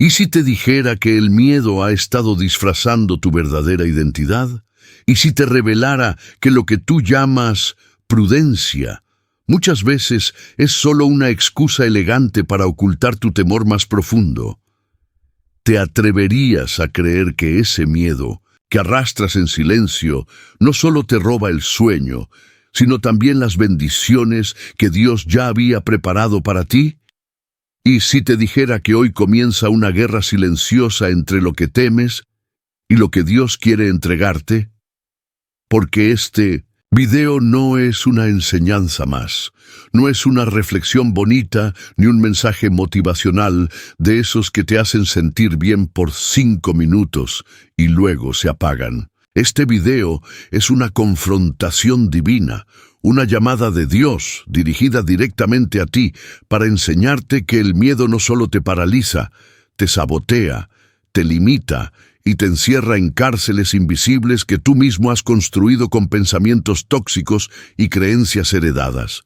¿Y si te dijera que el miedo ha estado disfrazando tu verdadera identidad? ¿Y si te revelara que lo que tú llamas prudencia muchas veces es solo una excusa elegante para ocultar tu temor más profundo? ¿Te atreverías a creer que ese miedo que arrastras en silencio no solo te roba el sueño, sino también las bendiciones que Dios ya había preparado para ti? ¿Y si te dijera que hoy comienza una guerra silenciosa entre lo que temes y lo que Dios quiere entregarte? Porque este video no es una enseñanza más, no es una reflexión bonita ni un mensaje motivacional de esos que te hacen sentir bien por 5 minutos y luego se apagan. Este video es una confrontación divina, una llamada de Dios dirigida directamente a ti para enseñarte que el miedo no solo te paraliza, te sabotea, te limita y te encierra en cárceles invisibles que tú mismo has construido con pensamientos tóxicos y creencias heredadas.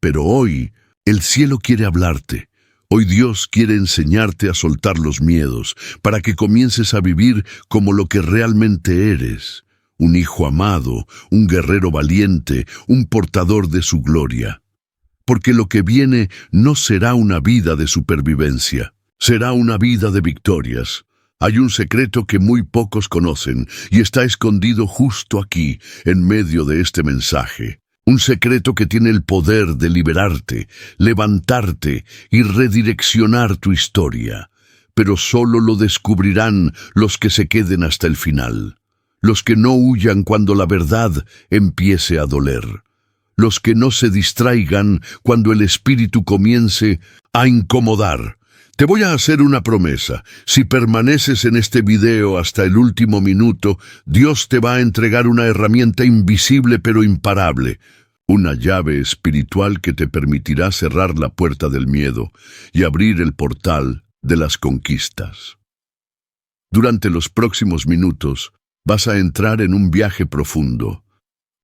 Pero hoy, el cielo quiere hablarte. Hoy Dios quiere enseñarte a soltar los miedos, para que comiences a vivir como lo que realmente eres. Un hijo amado, un guerrero valiente, un portador de su gloria. Porque lo que viene no será una vida de supervivencia, será una vida de victorias. Hay un secreto que muy pocos conocen y está escondido justo aquí, en medio de este mensaje. Un secreto que tiene el poder de liberarte, levantarte y redireccionar tu historia. Pero solo lo descubrirán los que se queden hasta el final. Los que no huyan cuando la verdad empiece a doler. Los que no se distraigan cuando el espíritu comience a incomodar. Te voy a hacer una promesa. Si permaneces en este video hasta el último minuto, Dios te va a entregar una herramienta invisible pero imparable. Una llave espiritual que te permitirá cerrar la puerta del miedo y abrir el portal de las conquistas. Durante los próximos minutos, vas a entrar en un viaje profundo,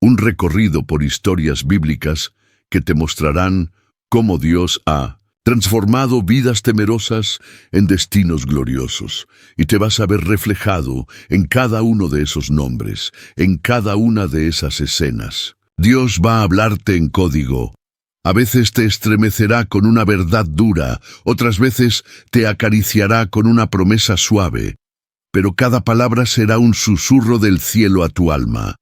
un recorrido por historias bíblicas que te mostrarán cómo Dios ha transformado vidas temerosas en destinos gloriosos, y te vas a ver reflejado en cada uno de esos nombres, en cada una de esas escenas. Dios va a hablarte en código. A veces te estremecerá con una verdad dura, otras veces te acariciará con una promesa suave, pero cada palabra será un susurro del cielo a tu alma.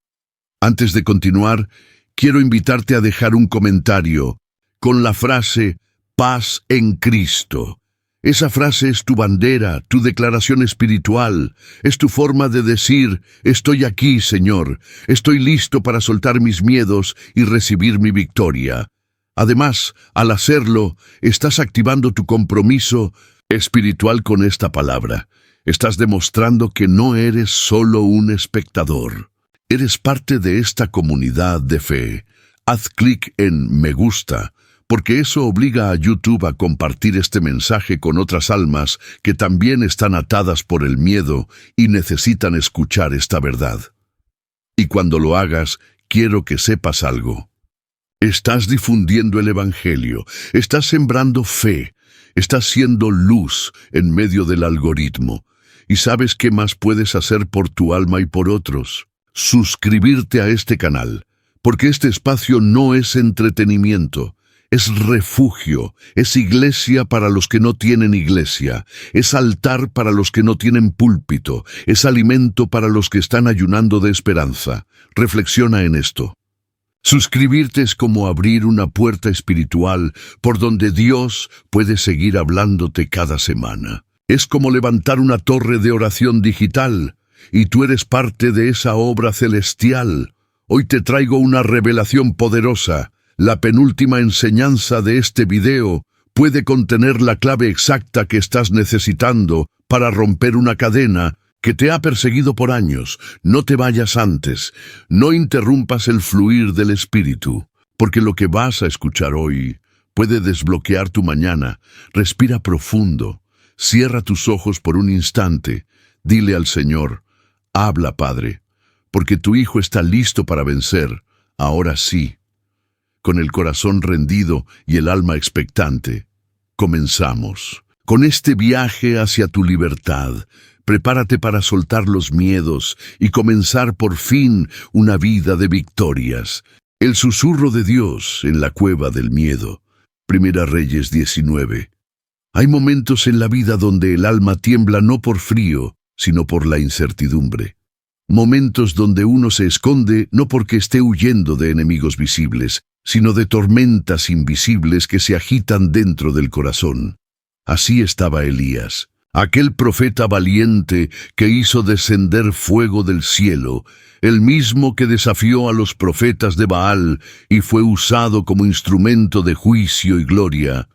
Antes de continuar, quiero invitarte a dejar un comentario con la frase «Paz en Cristo». Esa frase es tu bandera, tu declaración espiritual, es tu forma de decir «Estoy aquí, Señor, estoy listo para soltar mis miedos y recibir mi victoria». Además, al hacerlo, estás activando tu compromiso espiritual con esta palabra. Estás demostrando que no eres solo un espectador. Eres parte de esta comunidad de fe. Haz clic en Me gusta, porque eso obliga a YouTube a compartir este mensaje con otras almas que también están atadas por el miedo y necesitan escuchar esta verdad. Y cuando lo hagas, quiero que sepas algo. Estás difundiendo el Evangelio, estás sembrando fe, estás siendo luz en medio del algoritmo. ¿Y sabes qué más puedes hacer por tu alma y por otros? Suscribirte a este canal, porque este espacio no es entretenimiento, es refugio, es iglesia para los que no tienen iglesia, es altar para los que no tienen púlpito, es alimento para los que están ayunando de esperanza. Reflexiona en esto. Suscribirte es como abrir una puerta espiritual por donde Dios puede seguir hablándote cada semana. Es como levantar una torre de oración digital, y tú eres parte de esa obra celestial. Hoy te traigo una revelación poderosa. La penúltima enseñanza de este video puede contener la clave exacta que estás necesitando para romper una cadena que te ha perseguido por años. No te vayas antes, no interrumpas el fluir del Espíritu, porque lo que vas a escuchar hoy puede desbloquear tu mañana. Respira profundo, cierra tus ojos por un instante, dile al Señor, habla, Padre, porque tu Hijo está listo para vencer, ahora sí. Con el corazón rendido y el alma expectante, comenzamos. Con este viaje hacia tu libertad, prepárate para soltar los miedos y comenzar por fin una vida de victorias. El susurro de Dios en la cueva del miedo. Primera Reyes 19. Hay momentos en la vida donde el alma tiembla no por frío, sino por la incertidumbre. Momentos donde uno se esconde no porque esté huyendo de enemigos visibles, sino de tormentas invisibles que se agitan dentro del corazón. Así estaba Elías, aquel profeta valiente que hizo descender fuego del cielo, el mismo que desafió a los profetas de Baal y fue usado como instrumento de juicio y gloria.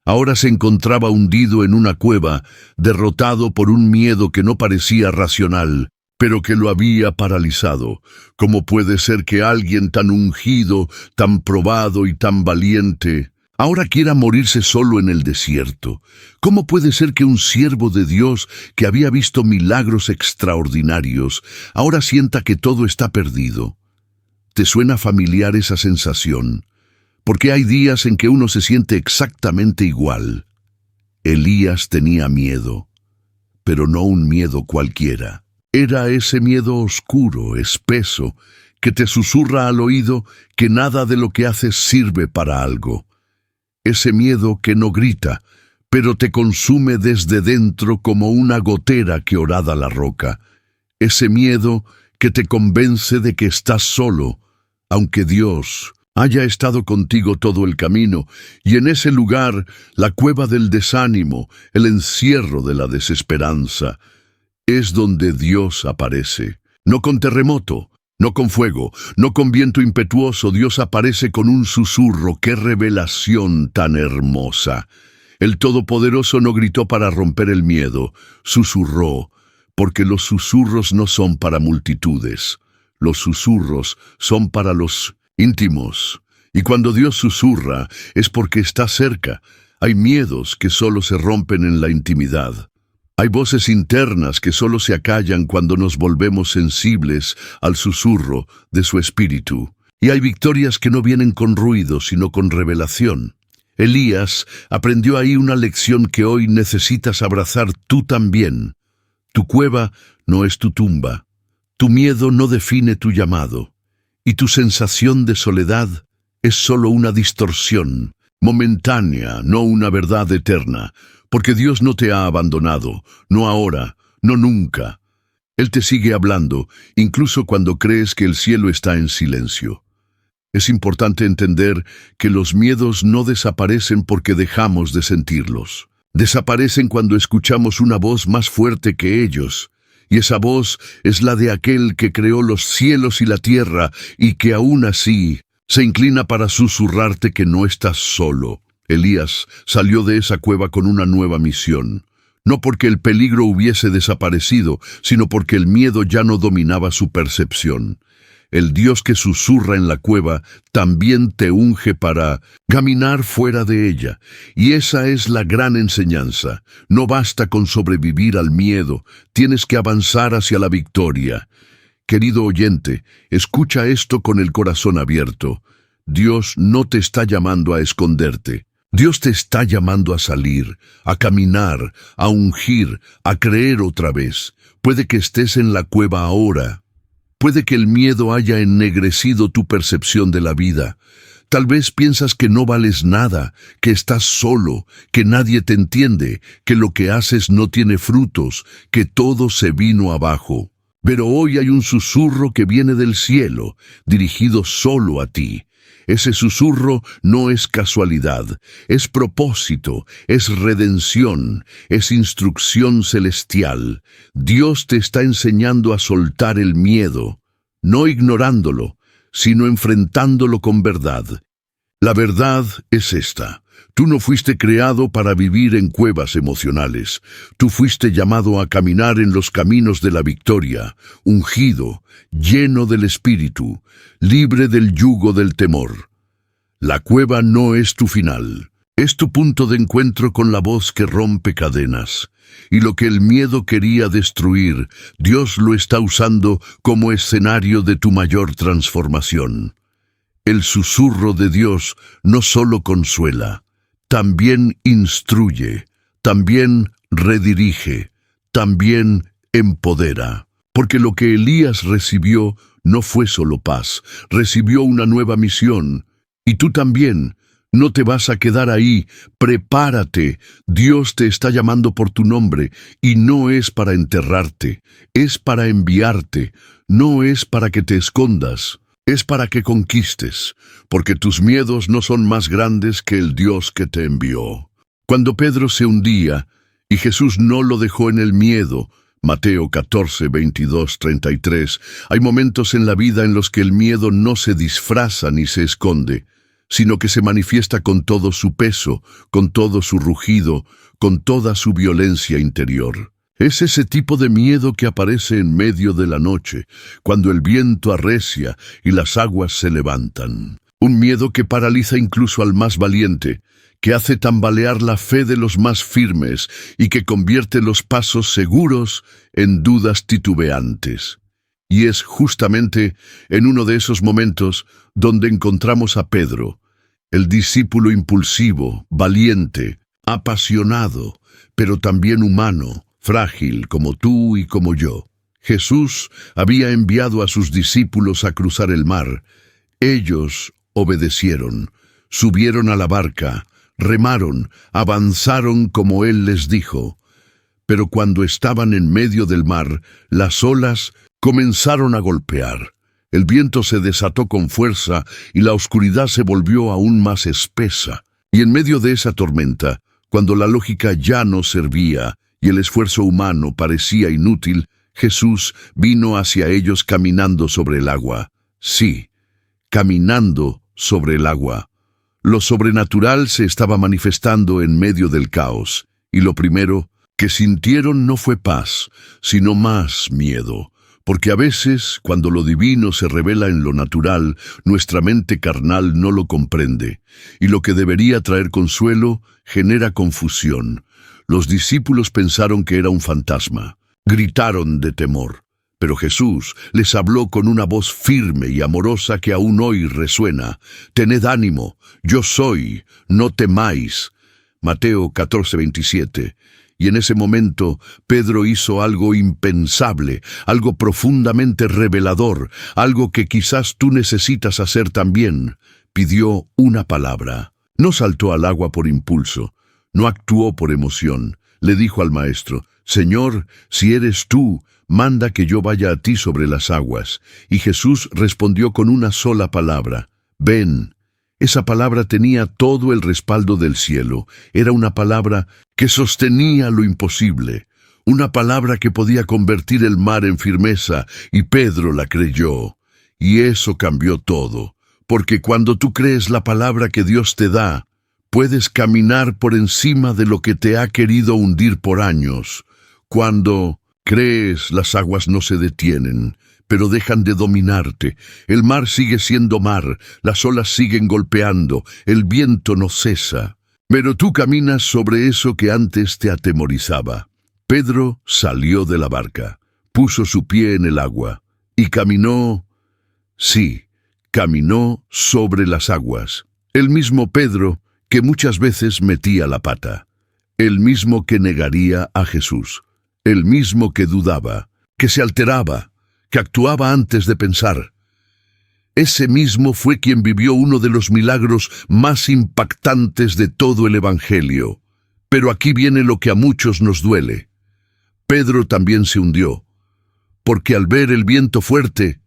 Ahora se encontraba hundido en una cueva, derrotado por un miedo que no parecía racional, pero que lo había paralizado. ¿Cómo puede ser que alguien tan ungido, tan probado y tan valiente, ahora quiera morirse solo en el desierto? ¿Cómo puede ser que un siervo de Dios que había visto milagros extraordinarios, ahora sienta que todo está perdido? ¿Te suena familiar esa sensación? Porque hay días en que uno se siente exactamente igual. Elías tenía miedo, pero no un miedo cualquiera. Era ese miedo oscuro, espeso, que te susurra al oído que nada de lo que haces sirve para algo. Ese miedo que no grita, pero te consume desde dentro como una gotera que horada la roca. Ese miedo que te convence de que estás solo, aunque Dios haya estado contigo todo el camino, y en ese lugar, la cueva del desánimo, el encierro de la desesperanza, es donde Dios aparece. No con terremoto, no con fuego, no con viento impetuoso. Dios aparece con un susurro. ¡Qué revelación tan hermosa! El Todopoderoso no gritó para romper el miedo, susurró, porque los susurros no son para multitudes. Los susurros son para los íntimos. Y cuando Dios susurra, es porque está cerca. Hay miedos que solo se rompen en la intimidad. Hay voces internas que solo se acallan cuando nos volvemos sensibles al susurro de su espíritu. Y hay victorias que no vienen con ruido, sino con revelación. Elías aprendió ahí una lección que hoy necesitas abrazar tú también. Tu cueva no es tu tumba. Tu miedo no define tu llamado. Y tu sensación de soledad es solo una distorsión, momentánea, no una verdad eterna. Porque Dios no te ha abandonado, no ahora, no nunca. Él te sigue hablando, incluso cuando crees que el cielo está en silencio. Es importante entender que los miedos no desaparecen porque dejamos de sentirlos. Desaparecen cuando escuchamos una voz más fuerte que ellos, y esa voz es la de aquel que creó los cielos y la tierra, y que aún así se inclina para susurrarte que no estás solo. Elías salió de esa cueva con una nueva misión, no porque el peligro hubiese desaparecido, sino porque el miedo ya no dominaba su percepción. El Dios que susurra en la cueva también te unge para caminar fuera de ella, y esa es la gran enseñanza. No basta con sobrevivir al miedo, tienes que avanzar hacia la victoria. Querido oyente, escucha esto con el corazón abierto. Dios no te está llamando a esconderte. Dios te está llamando a salir, a caminar, a ungir, a creer otra vez. Puede que estés en la cueva ahora. Puede que el miedo haya ennegrecido tu percepción de la vida. Tal vez piensas que no vales nada, que estás solo, que nadie te entiende, que lo que haces no tiene frutos, que todo se vino abajo. Pero hoy hay un susurro que viene del cielo, dirigido solo a ti. Ese susurro no es casualidad, es propósito, es redención, es instrucción celestial. Dios te está enseñando a soltar el miedo, no ignorándolo, sino enfrentándolo con verdad. La verdad es esta: tú no fuiste creado para vivir en cuevas emocionales. Tú fuiste llamado a caminar en los caminos de la victoria, ungido, lleno del Espíritu, libre del yugo del temor. La cueva no es tu final, es tu punto de encuentro con la voz que rompe cadenas. Y lo que el miedo quería destruir, Dios lo está usando como escenario de tu mayor transformación. El susurro de Dios no solo consuela, también instruye, también redirige, también empodera. Porque lo que Elías recibió no fue solo paz, recibió una nueva misión. Y tú también. No te vas a quedar ahí, prepárate. Dios te está llamando por tu nombre, y no es para enterrarte, es para enviarte, no es para que te escondas, es para que conquistes, porque tus miedos no son más grandes que el Dios que te envió. Cuando Pedro se hundía, y Jesús no lo dejó en el miedo, Mateo 14, 22, 33, hay momentos en la vida en los que el miedo no se disfraza ni se esconde, sino que se manifiesta con todo su peso, con todo su rugido, con toda su violencia interior. Es ese tipo de miedo que aparece en medio de la noche, cuando el viento arrecia y las aguas se levantan. Un miedo que paraliza incluso al más valiente, que hace tambalear la fe de los más firmes y que convierte los pasos seguros en dudas titubeantes. Y es justamente en uno de esos momentos donde encontramos a Pedro, el discípulo impulsivo, valiente, apasionado, pero también humano, frágil como tú y como yo. Jesús había enviado a sus discípulos a cruzar el mar. Ellos obedecieron, subieron a la barca, remaron, avanzaron como Él les dijo. Pero cuando estaban en medio del mar, las olas comenzaron a golpear. El viento se desató con fuerza y la oscuridad se volvió aún más espesa. Y en medio de esa tormenta, cuando la lógica ya no servía y el esfuerzo humano parecía inútil, Jesús vino hacia ellos caminando sobre el agua. Sí, caminando sobre el agua. Lo sobrenatural se estaba manifestando en medio del caos, y lo primero que sintieron no fue paz, sino más miedo. Porque a veces, cuando lo divino se revela en lo natural, nuestra mente carnal no lo comprende, y lo que debería traer consuelo genera confusión. Los discípulos pensaron que era un fantasma. Gritaron de temor. Pero Jesús les habló con una voz firme y amorosa que aún hoy resuena. Tened ánimo, yo soy, no temáis. Mateo 14, 27. Y en ese momento Pedro hizo algo impensable, algo profundamente revelador, algo que quizás tú necesitas hacer también. Pidió una palabra. No saltó al agua por impulso, no actuó por emoción. Le dijo al maestro: Señor, si eres tú, manda que yo vaya a ti sobre las aguas. Y Jesús respondió con una sola palabra: ven. Esa palabra tenía todo el respaldo del cielo. Era una palabra que sostenía lo imposible, una palabra que podía convertir el mar en firmeza, y Pedro la creyó. Y eso cambió todo, porque cuando tú crees la palabra que Dios te da, puedes caminar por encima de lo que te ha querido hundir por años. Cuando crees, las aguas no se detienen, pero dejan de dominarte. El mar sigue siendo mar, las olas siguen golpeando, el viento no cesa. Pero tú caminas sobre eso que antes te atemorizaba. Pedro salió de la barca, puso su pie en el agua y caminó, sí, caminó sobre las aguas. El mismo Pedro que muchas veces metía la pata, el mismo que negaría a Jesús, el mismo que dudaba, que se alteraba, que actuaba antes de pensar. Ese mismo fue quien vivió uno de los milagros más impactantes de todo el Evangelio. Pero aquí viene lo que a muchos nos duele. Pedro también se hundió, porque al ver el viento fuerte,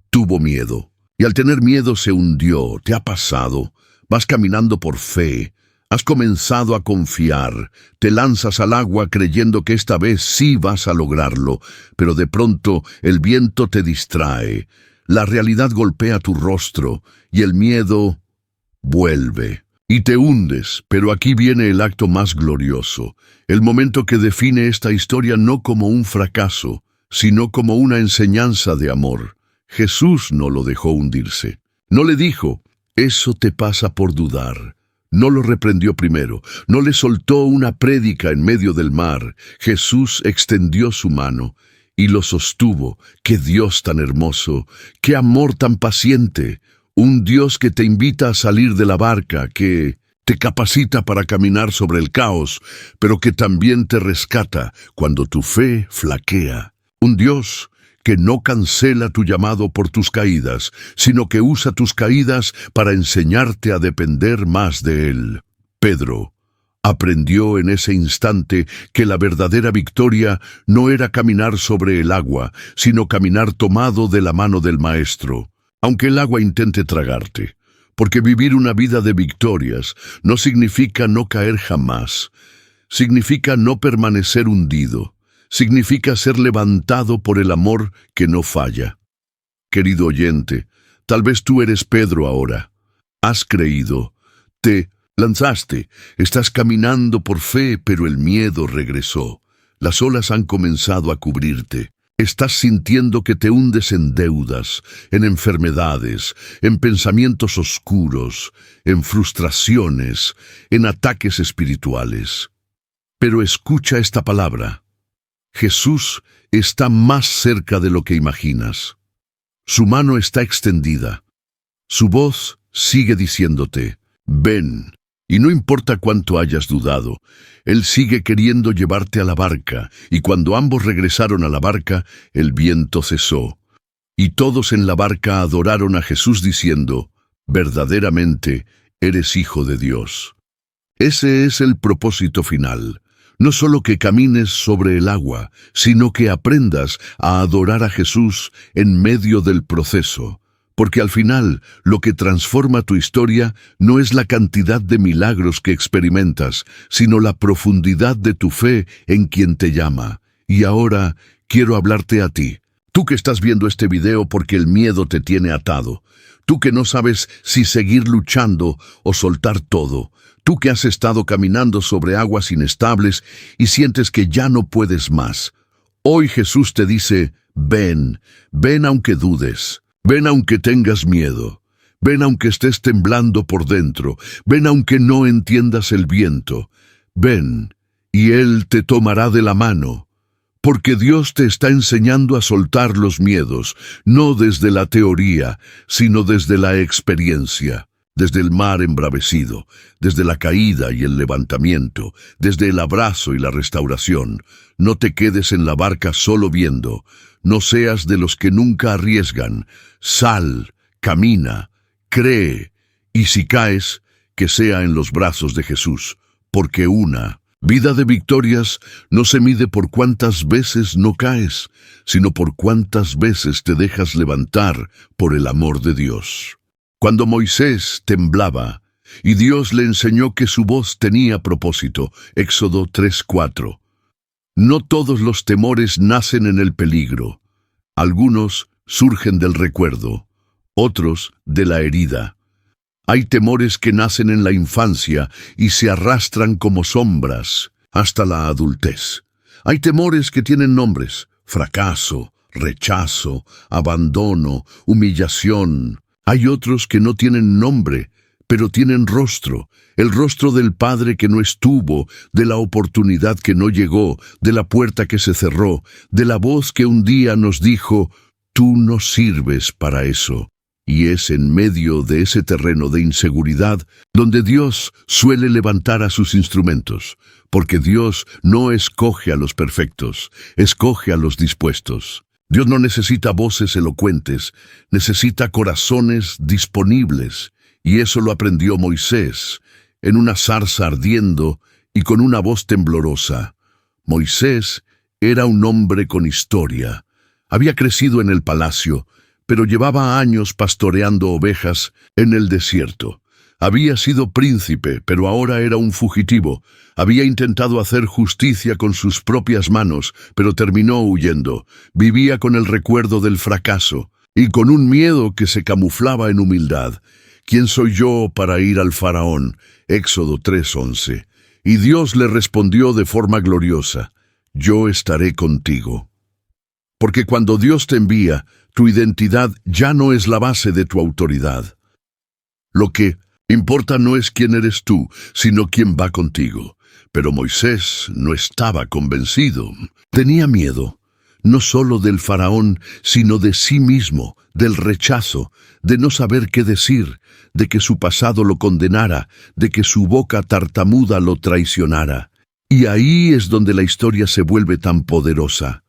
tuvo miedo. Y al tener miedo se hundió. ¿Te ha pasado? Vas caminando por fe. Has comenzado a confiar, te lanzas al agua creyendo que esta vez sí vas a lograrlo, pero de pronto el viento te distrae, la realidad golpea tu rostro y el miedo vuelve. Y te hundes, pero aquí viene el acto más glorioso, el momento que define esta historia no como un fracaso, sino como una enseñanza de amor. Jesús no lo dejó hundirse. No le dijo: eso te pasa por dudar. No lo reprendió primero, no le soltó una prédica en medio del mar. Jesús extendió su mano y lo sostuvo. ¡Qué Dios tan hermoso! ¡Qué amor tan paciente! Un Dios que te invita a salir de la barca, que te capacita para caminar sobre el caos, pero que también te rescata cuando tu fe flaquea. Un Dios que no cancela tu llamado por tus caídas, sino que usa tus caídas para enseñarte a depender más de Él. Pedro aprendió en ese instante que la verdadera victoria no era caminar sobre el agua, sino caminar tomado de la mano del Maestro, aunque el agua intente tragarte. Porque vivir una vida de victorias no significa no caer jamás, significa no permanecer hundido, significa ser levantado por el amor que no falla. Querido oyente, tal vez tú eres Pedro ahora. Has creído, te lanzaste, estás caminando por fe, pero el miedo regresó. Las olas han comenzado a cubrirte. Estás sintiendo que te hundes en deudas, en enfermedades, en pensamientos oscuros, en frustraciones, en ataques espirituales. Pero escucha esta palabra. Jesús está más cerca de lo que imaginas. Su mano está extendida. Su voz sigue diciéndote, ven. Y no importa cuánto hayas dudado, Él sigue queriendo llevarte a la barca, y cuando ambos regresaron a la barca, el viento cesó. Y todos en la barca adoraron a Jesús diciendo, verdaderamente eres Hijo de Dios. Ese es el propósito final. No solo que camines sobre el agua, sino que aprendas a adorar a Jesús en medio del proceso. Porque al final, lo que transforma tu historia no es la cantidad de milagros que experimentas, sino la profundidad de tu fe en quien te llama. Y ahora quiero hablarte a ti. Tú que estás viendo este video porque el miedo te tiene atado. Tú que no sabes si seguir luchando o soltar todo. Tú que has estado caminando sobre aguas inestables y sientes que ya no puedes más. Hoy Jesús te dice, ven, ven aunque dudes. Ven aunque tengas miedo, ven aunque estés temblando por dentro, ven aunque no entiendas el viento, ven, y Él te tomará de la mano, porque Dios te está enseñando a soltar los miedos, no desde la teoría, sino desde la experiencia, desde el mar embravecido, desde la caída y el levantamiento, desde el abrazo y la restauración. No te quedes en la barca solo viendo. No seas de los que nunca arriesgan. Sal, camina, cree, y si caes, que sea en los brazos de Jesús, porque una vida de victorias no se mide por cuántas veces no caes, sino por cuántas veces te dejas levantar por el amor de Dios. Cuando Moisés temblaba, y Dios le enseñó que su voz tenía propósito, Éxodo 3:4. No todos los temores nacen en el peligro. Algunos surgen del recuerdo, otros de la herida. Hay temores que nacen en la infancia y se arrastran como sombras hasta la adultez. Hay temores que tienen nombres: fracaso, rechazo, abandono, humillación. Hay otros que no tienen nombre, pero tienen rostro, el rostro del padre que no estuvo, de la oportunidad que no llegó, de la puerta que se cerró, de la voz que un día nos dijo, tú no sirves para eso. Y es en medio de ese terreno de inseguridad donde Dios suele levantar a sus instrumentos, porque Dios no escoge a los perfectos, escoge a los dispuestos. Dios no necesita voces elocuentes, necesita corazones disponibles. Y eso lo aprendió Moisés, en una zarza ardiendo y con una voz temblorosa. Moisés era un hombre con historia. Había crecido en el palacio, pero llevaba años pastoreando ovejas en el desierto. Había sido príncipe, pero ahora era un fugitivo. Había intentado hacer justicia con sus propias manos, pero terminó huyendo. Vivía con el recuerdo del fracaso y con un miedo que se camuflaba en humildad. ¿Quién soy yo para ir al faraón? Éxodo 3:11. Y Dios le respondió de forma gloriosa, yo estaré contigo. Porque cuando Dios te envía, tu identidad ya no es la base de tu autoridad. Lo que importa no es quién eres tú, sino quién va contigo. Pero Moisés no estaba convencido. Tenía miedo. no solo del faraón, sino de sí mismo, del rechazo, de no saber qué decir, de que su pasado lo condenara, de que su boca tartamuda lo traicionara. Y ahí es donde la historia se vuelve tan poderosa,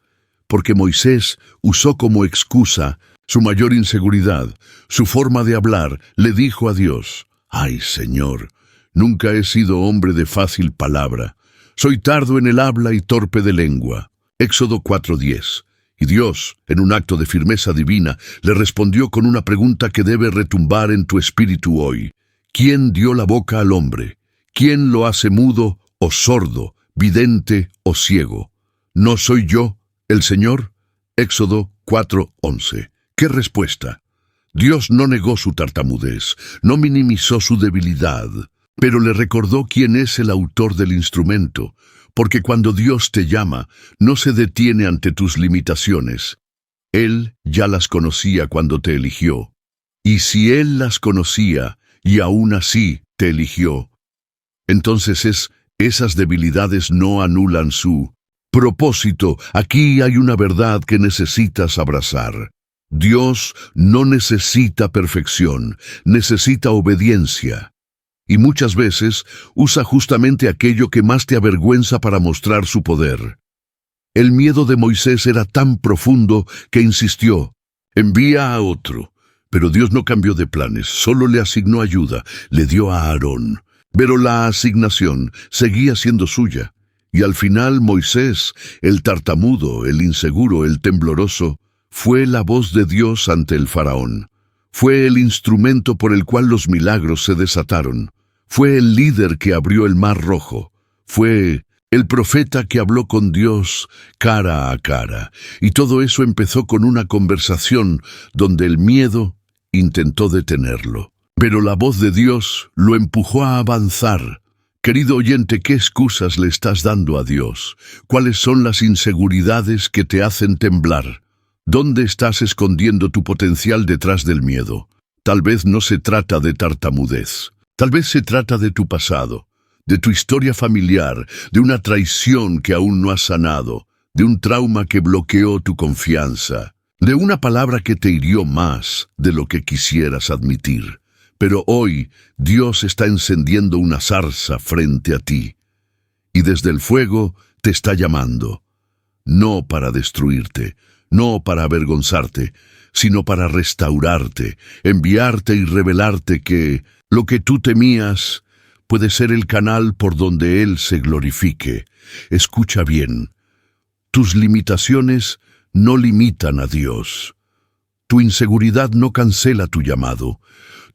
porque Moisés usó como excusa su mayor inseguridad, su forma de hablar. Le dijo a Dios: «Ay, Señor, nunca he sido hombre de fácil palabra. Soy tardo en el habla y torpe de lengua». Éxodo 4:10. Y Dios, en un acto de firmeza divina, le respondió con una pregunta que debe retumbar en tu espíritu hoy. ¿Quién dio la boca al hombre? ¿Quién lo hace mudo o sordo, vidente o ciego? ¿No soy yo, el Señor? Éxodo 4:11. ¿Qué respuesta? Dios no negó su tartamudez, no minimizó su debilidad, pero le recordó quién es el autor del instrumento, porque cuando Dios te llama, no se detiene ante tus limitaciones. Él ya las conocía cuando te eligió. Y si Él las conocía y aún así te eligió, entonces esas debilidades no anulan su propósito. Aquí hay una verdad que necesitas abrazar. Dios no necesita perfección, necesita obediencia. Y muchas veces usa justamente aquello que más te avergüenza para mostrar su poder. El miedo de Moisés era tan profundo que insistió: «Envía a otro». Pero Dios no cambió de planes, solo le asignó ayuda, le dio a Aarón. Pero la asignación seguía siendo suya. Y al final Moisés, el tartamudo, el inseguro, el tembloroso, fue la voz de Dios ante el faraón. Fue el instrumento por el cual los milagros se desataron. Fue el líder que abrió el mar rojo. Fue el profeta que habló con Dios cara a cara. Y todo eso empezó con una conversación donde el miedo intentó detenerlo. Pero la voz de Dios lo empujó a avanzar. Querido oyente, ¿qué excusas le estás dando a Dios? ¿Cuáles son las inseguridades que te hacen temblar? ¿Dónde estás escondiendo tu potencial detrás del miedo? Tal vez no se trata de tartamudez. Tal vez se trata de tu pasado, de tu historia familiar, de una traición que aún no has sanado, de un trauma que bloqueó tu confianza, de una palabra que te hirió más de lo que quisieras admitir. Pero hoy Dios está encendiendo una zarza frente a ti, y desde el fuego te está llamando, no para destruirte, no para avergonzarte, sino para restaurarte, enviarte y revelarte que lo que tú temías puede ser el canal por donde Él se glorifique. Escucha bien, tus limitaciones no limitan a Dios. Tu inseguridad no cancela tu llamado.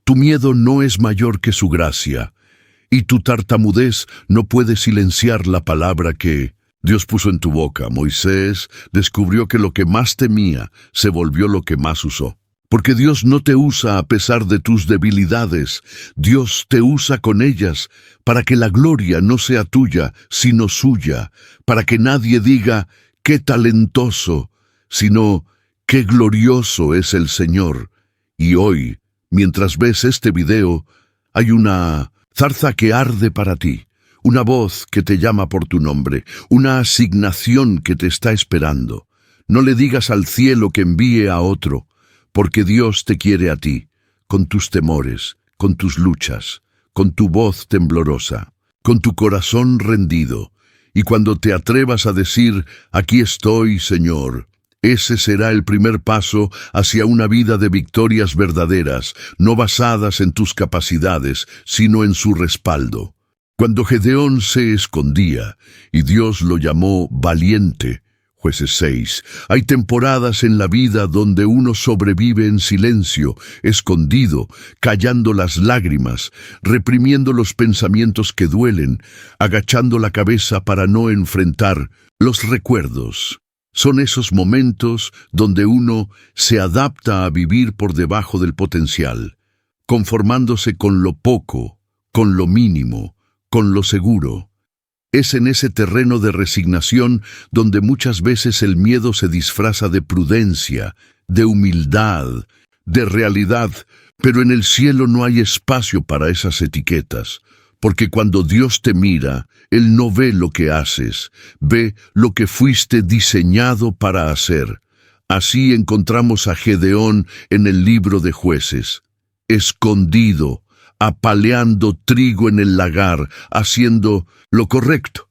Tu miedo no es mayor que su gracia. Y tu tartamudez no puede silenciar la palabra que Dios puso en tu boca. Moisés descubrió que lo que más temía se volvió lo que más usó. Porque Dios no te usa a pesar de tus debilidades. Dios te usa con ellas para que la gloria no sea tuya, sino suya. Para que nadie diga «qué talentoso», sino «qué glorioso es el Señor». Y hoy, mientras ves este video, hay una zarza que arde para ti. Una voz que te llama por tu nombre, una asignación que te está esperando. No le digas al cielo que envíe a otro, porque Dios te quiere a ti, con tus temores, con tus luchas, con tu voz temblorosa, con tu corazón rendido. Y cuando te atrevas a decir «aquí estoy, Señor», ese será el primer paso hacia una vida de victorias verdaderas, no basadas en tus capacidades, sino en su respaldo. Cuando Gedeón se escondía y Dios lo llamó valiente, Jueces 6, hay temporadas en la vida donde uno sobrevive en silencio, escondido, callando las lágrimas, reprimiendo los pensamientos que duelen, agachando la cabeza para no enfrentar los recuerdos. Son esos momentos donde uno se adapta a vivir por debajo del potencial, conformándose con lo poco, con lo mínimo, con lo seguro. Es en ese terreno de resignación donde muchas veces el miedo se disfraza de prudencia, de humildad, de realidad, pero en el cielo no hay espacio para esas etiquetas, Porque cuando Dios te mira, Él no ve lo que haces, ve lo que fuiste diseñado para hacer. Así encontramos a Gedeón en el libro de Jueces, escondido, apaleando trigo en el lagar, haciendo lo correcto,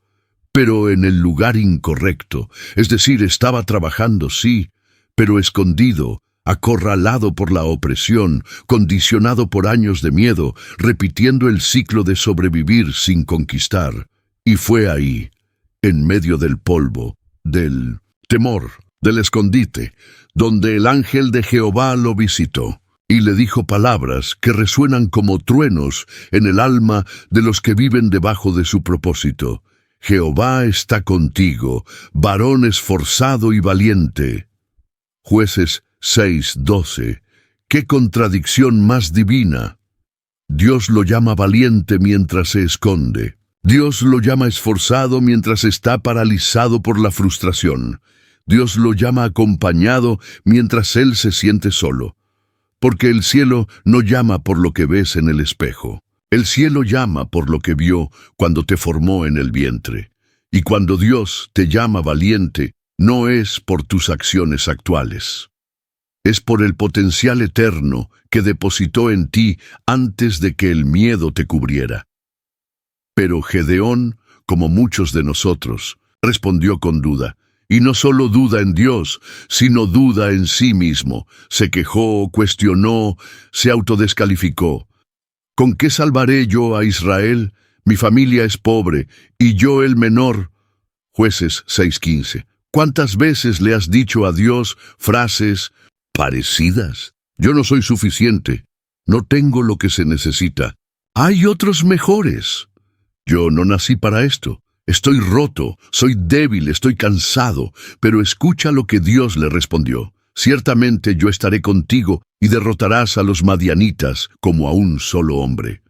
pero en el lugar incorrecto. Es decir, estaba trabajando, sí, pero escondido, acorralado por la opresión, condicionado por años de miedo, repitiendo el ciclo de sobrevivir sin conquistar. Y fue ahí, en medio del polvo, del temor, del escondite, donde el ángel de Jehová lo visitó, y le dijo palabras que resuenan como truenos en el alma de los que viven debajo de su propósito. Jehová está contigo, varón esforzado y valiente. Jueces 6:12. ¡Qué contradicción más divina! Dios lo llama valiente mientras se esconde. Dios lo llama esforzado mientras está paralizado por la frustración. Dios lo llama acompañado mientras él se siente solo. Porque el cielo no llama por lo que ves en el espejo. El cielo llama por lo que vio cuando te formó en el vientre. Y cuando Dios te llama valiente, no es por tus acciones actuales. Es por el potencial eterno que depositó en ti antes de que el miedo te cubriera. Pero Gedeón, como muchos de nosotros, respondió con duda. Y no solo duda en Dios, sino duda en sí mismo. Se quejó, cuestionó, se autodescalificó. ¿Con qué salvaré yo a Israel? Mi familia es pobre, y yo el menor. Jueces 6:15. ¿Cuántas veces le has dicho a Dios frases parecidas? Yo no soy suficiente. No tengo lo que se necesita. Hay otros mejores. Yo no nací para esto. Estoy roto, soy débil, estoy cansado. Pero escucha lo que Dios le respondió. Ciertamente yo estaré contigo y derrotarás a los madianitas como a un solo hombre.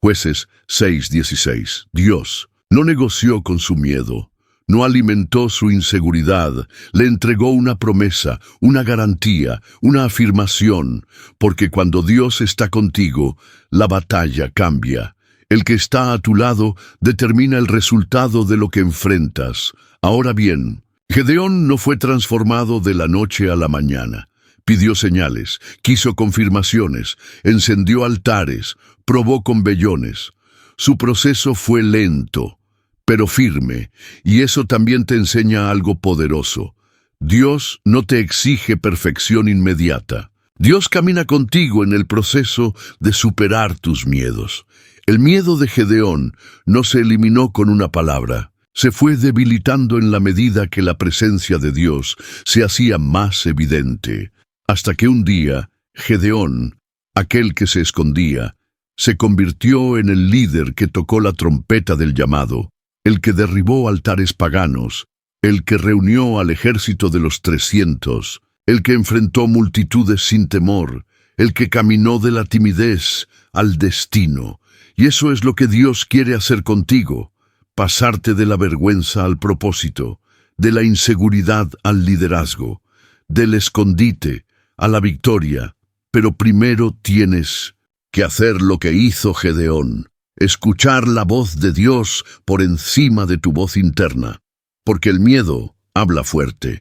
Jueces 6:16. Dios no negoció con su miedo. No alimentó su inseguridad, le entregó una promesa, una garantía, una afirmación, porque cuando Dios está contigo, la batalla cambia. El que está a tu lado determina el resultado de lo que enfrentas. Ahora bien, Gedeón no fue transformado de la noche a la mañana. Pidió señales, quiso confirmaciones, encendió altares, probó con vellones. Su proceso fue lento, pero firme, y eso también te enseña algo poderoso. Dios no te exige perfección inmediata. Dios camina contigo en el proceso de superar tus miedos. El miedo de Gedeón no se eliminó con una palabra. Se fue debilitando en la medida que la presencia de Dios se hacía más evidente, hasta que un día, Gedeón, aquel que se escondía, se convirtió en el líder que tocó la trompeta del llamado, el que derribó altares paganos, el que reunió al ejército de los 300, el que enfrentó multitudes sin temor, el que caminó de la timidez al destino. Y eso es lo que Dios quiere hacer contigo, pasarte de la vergüenza al propósito, de la inseguridad al liderazgo, del escondite a la victoria. Pero primero tienes que hacer lo que hizo Gedeón, escuchar la voz de Dios por encima de tu voz interna, porque el miedo habla fuerte,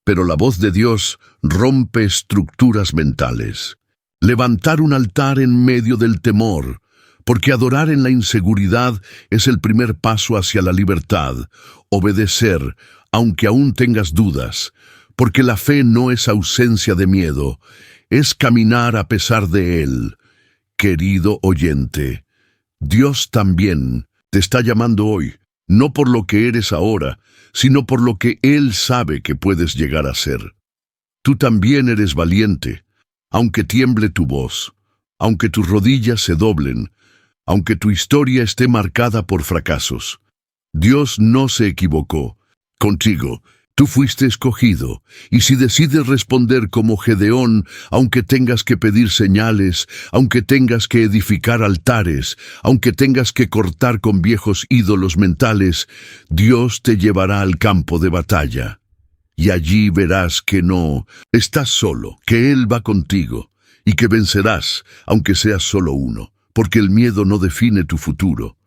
pero la voz de Dios rompe estructuras mentales. Levantar un altar en medio del temor, porque adorar en la inseguridad es el primer paso hacia la libertad. Obedecer, aunque aún tengas dudas, porque la fe no es ausencia de miedo, es caminar a pesar de él. Querido oyente, Dios también te está llamando hoy, no por lo que eres ahora, sino por lo que Él sabe que puedes llegar a ser. Tú también eres valiente, aunque tiemble tu voz, aunque tus rodillas se doblen, aunque tu historia esté marcada por fracasos. Dios no se equivocó contigo. Tú fuiste escogido, y si decides responder como Gedeón, aunque tengas que pedir señales, aunque tengas que edificar altares, aunque tengas que cortar con viejos ídolos mentales, Dios te llevará al campo de batalla. Y allí verás que no estás solo, que Él va contigo, y que vencerás, aunque seas solo uno, porque el miedo no define tu futuro.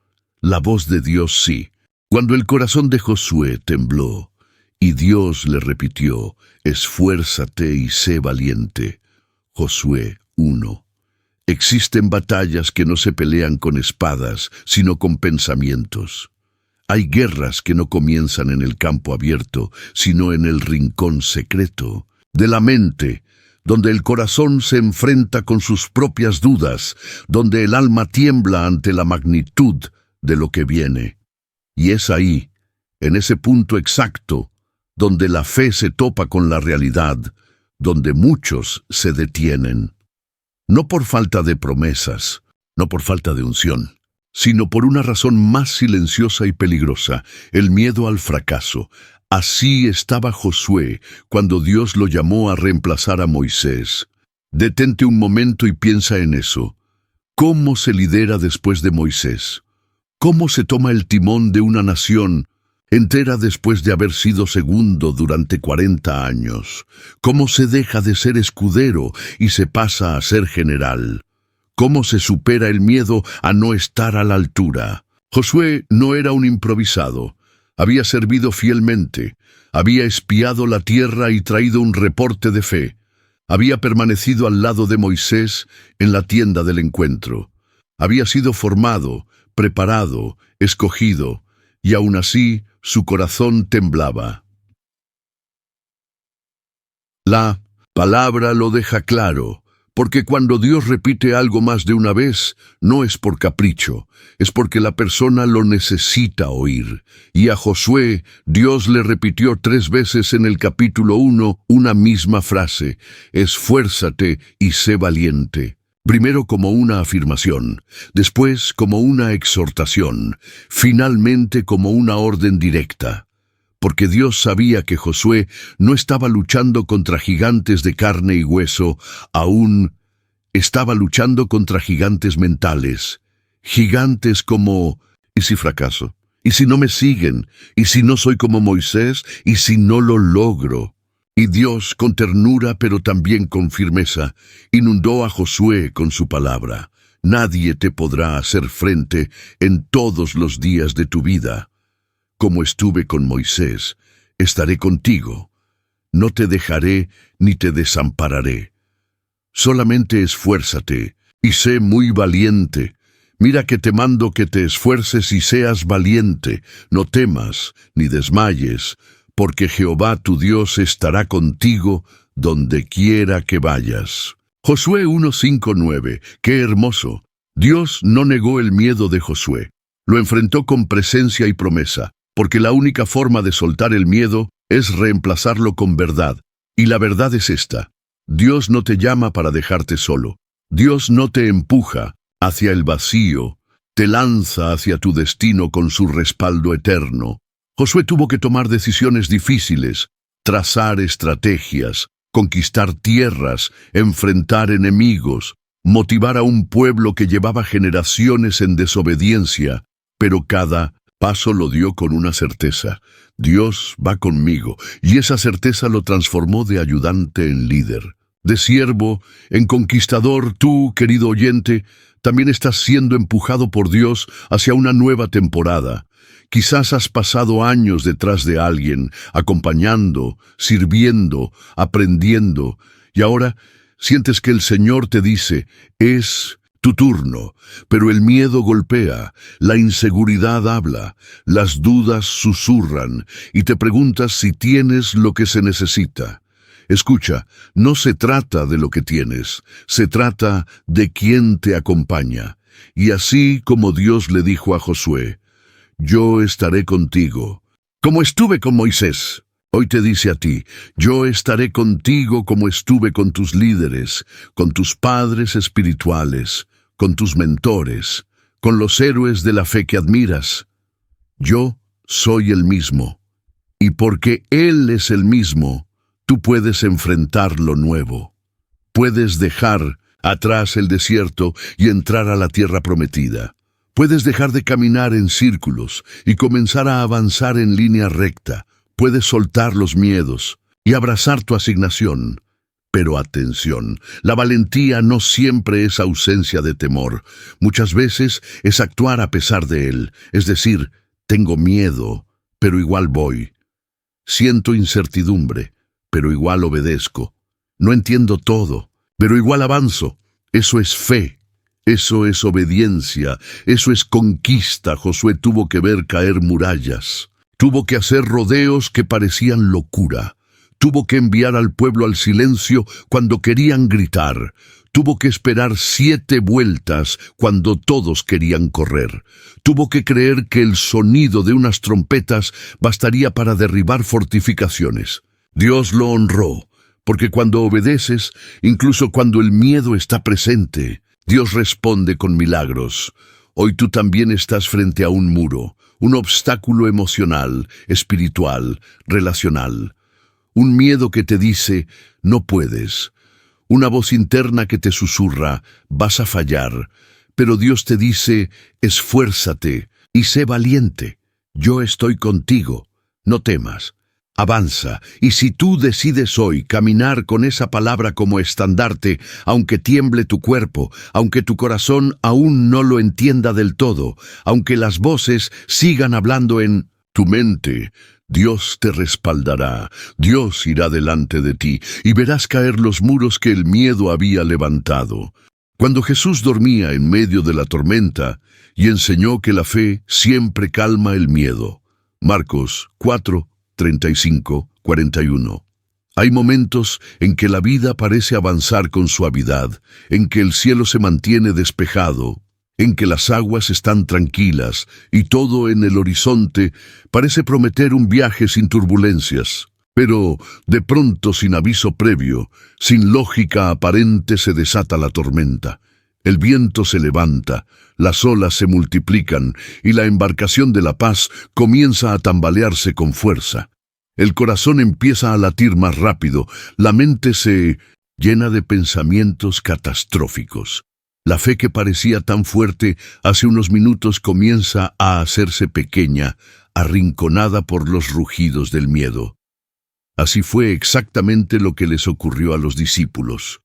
La voz de Dios sí. Cuando el corazón de Josué tembló, y Dios le repitió, esfuérzate y sé valiente. Josué 1. Existen batallas que no se pelean con espadas, sino con pensamientos. Hay guerras que no comienzan en el campo abierto, sino en el rincón secreto de la mente, donde el corazón se enfrenta con sus propias dudas, donde el alma tiembla ante la magnitud de lo que viene. Y es ahí, en ese punto exacto, donde la fe se topa con la realidad, donde muchos se detienen. No por falta de promesas, no por falta de unción, sino por una razón más silenciosa y peligrosa, el miedo al fracaso. Así estaba Josué cuando Dios lo llamó a reemplazar a Moisés. Detente un momento y piensa en eso. ¿Cómo se lidera después de Moisés? ¿Cómo se toma el timón de una nación entera después de haber sido segundo durante 40 años? ¿Cómo se deja de ser escudero y se pasa a ser general? ¿Cómo se supera el miedo a no estar a la altura? Josué no era un improvisado. Había servido fielmente, había espiado la tierra y traído un reporte de fe. Había permanecido al lado de Moisés en la tienda del encuentro. Había sido formado, preparado, escogido, y aún así su corazón temblaba. La palabra lo deja claro, porque cuando Dios repite algo más de una vez, no es por capricho, es porque la persona lo necesita oír. Y a Josué, Dios le repitió 3 veces en el capítulo 1 una misma frase: esfuérzate y sé valiente. Primero como una afirmación, después como una exhortación, finalmente como una orden directa. Porque Dios sabía que Josué no estaba luchando contra gigantes de carne y hueso, aún estaba luchando contra gigantes mentales. Gigantes como, ¿y si fracaso? ¿Y si no me siguen? ¿Y si no soy como Moisés? ¿Y si no lo logro? Y Dios, con ternura pero también con firmeza, inundó a Josué con su palabra. Nadie te podrá hacer frente en todos los días de tu vida. Como estuve con Moisés, estaré contigo. No te dejaré ni te desampararé. Solamente esfuérzate y sé muy valiente. Mira que te mando que te esfuerces y seas valiente. No temas ni desmayes, porque Jehová tu Dios estará contigo donde quiera que vayas. Josué 1:5-9. ¡Qué hermoso! Dios no negó el miedo de Josué. Lo enfrentó con presencia y promesa. Porque la única forma de soltar el miedo es reemplazarlo con verdad. Y la verdad es esta: Dios no te llama para dejarte solo. Dios no te empuja hacia el vacío, te lanza hacia tu destino con su respaldo eterno. Josué tuvo que tomar decisiones difíciles, trazar estrategias, conquistar tierras, enfrentar enemigos, motivar a un pueblo que llevaba generaciones en desobediencia, pero cada paso lo dio con una certeza: Dios va conmigo, y esa certeza lo transformó de ayudante en líder, de siervo en conquistador. Tú, querido oyente, también estás siendo empujado por Dios hacia una nueva temporada. Quizás has pasado años detrás de alguien, acompañando, sirviendo, aprendiendo, y ahora sientes que el Señor te dice: es tu turno, pero el miedo golpea, la inseguridad habla, las dudas susurran, y te preguntas si tienes lo que se necesita. Escucha, no se trata de lo que tienes, se trata de quién te acompaña. Y así como Dios le dijo a Josué: yo estaré contigo, como estuve con Moisés. Hoy te dice a ti: yo estaré contigo como estuve con tus líderes, con tus padres espirituales, con tus mentores, con los héroes de la fe que admiras. Yo soy el mismo, y porque Él es el mismo, tú puedes enfrentar lo nuevo. Puedes dejar atrás el desierto y entrar a la tierra prometida. Puedes dejar de caminar en círculos y comenzar a avanzar en línea recta. Puedes soltar los miedos y abrazar tu asignación. Pero atención, la valentía no siempre es ausencia de temor. Muchas veces es actuar a pesar de él. Es decir, tengo miedo, pero igual voy. Siento incertidumbre, pero igual obedezco. No entiendo todo, pero igual avanzo. Eso es fe. Eso es obediencia. Eso es conquista. Josué tuvo que ver caer murallas. Tuvo que hacer rodeos que parecían locura. Tuvo que enviar al pueblo al silencio cuando querían gritar. Tuvo que esperar 7 vueltas cuando todos querían correr. Tuvo que creer que el sonido de unas trompetas bastaría para derribar fortificaciones. Dios lo honró, porque cuando obedeces, incluso cuando el miedo está presente, Dios responde con milagros. Hoy tú también estás frente a un muro, un obstáculo emocional, espiritual, relacional. Un miedo que te dice, no puedes. Una voz interna que te susurra, vas a fallar. Pero Dios te dice, esfuérzate y sé valiente. Yo estoy contigo, no temas. Avanza, y si tú decides hoy caminar con esa palabra como estandarte, aunque tiemble tu cuerpo, aunque tu corazón aún no lo entienda del todo, aunque las voces sigan hablando en tu mente, Dios te respaldará, Dios irá delante de ti, y verás caer los muros que el miedo había levantado. Cuando Jesús dormía en medio de la tormenta, y enseñó que la fe siempre calma el miedo. Marcos 4, 35, 41. Hay momentos en que la vida parece avanzar con suavidad, en que el cielo se mantiene despejado, en que las aguas están tranquilas y todo en el horizonte parece prometer un viaje sin turbulencias. Pero, de pronto, sin aviso previo, sin lógica aparente, se desata la tormenta. El viento se levanta, las olas se multiplican y la embarcación de la paz comienza a tambalearse con fuerza. El corazón empieza a latir más rápido, la mente se llena de pensamientos catastróficos. La fe que parecía tan fuerte hace unos minutos comienza a hacerse pequeña, arrinconada por los rugidos del miedo. Así fue exactamente lo que les ocurrió a los discípulos.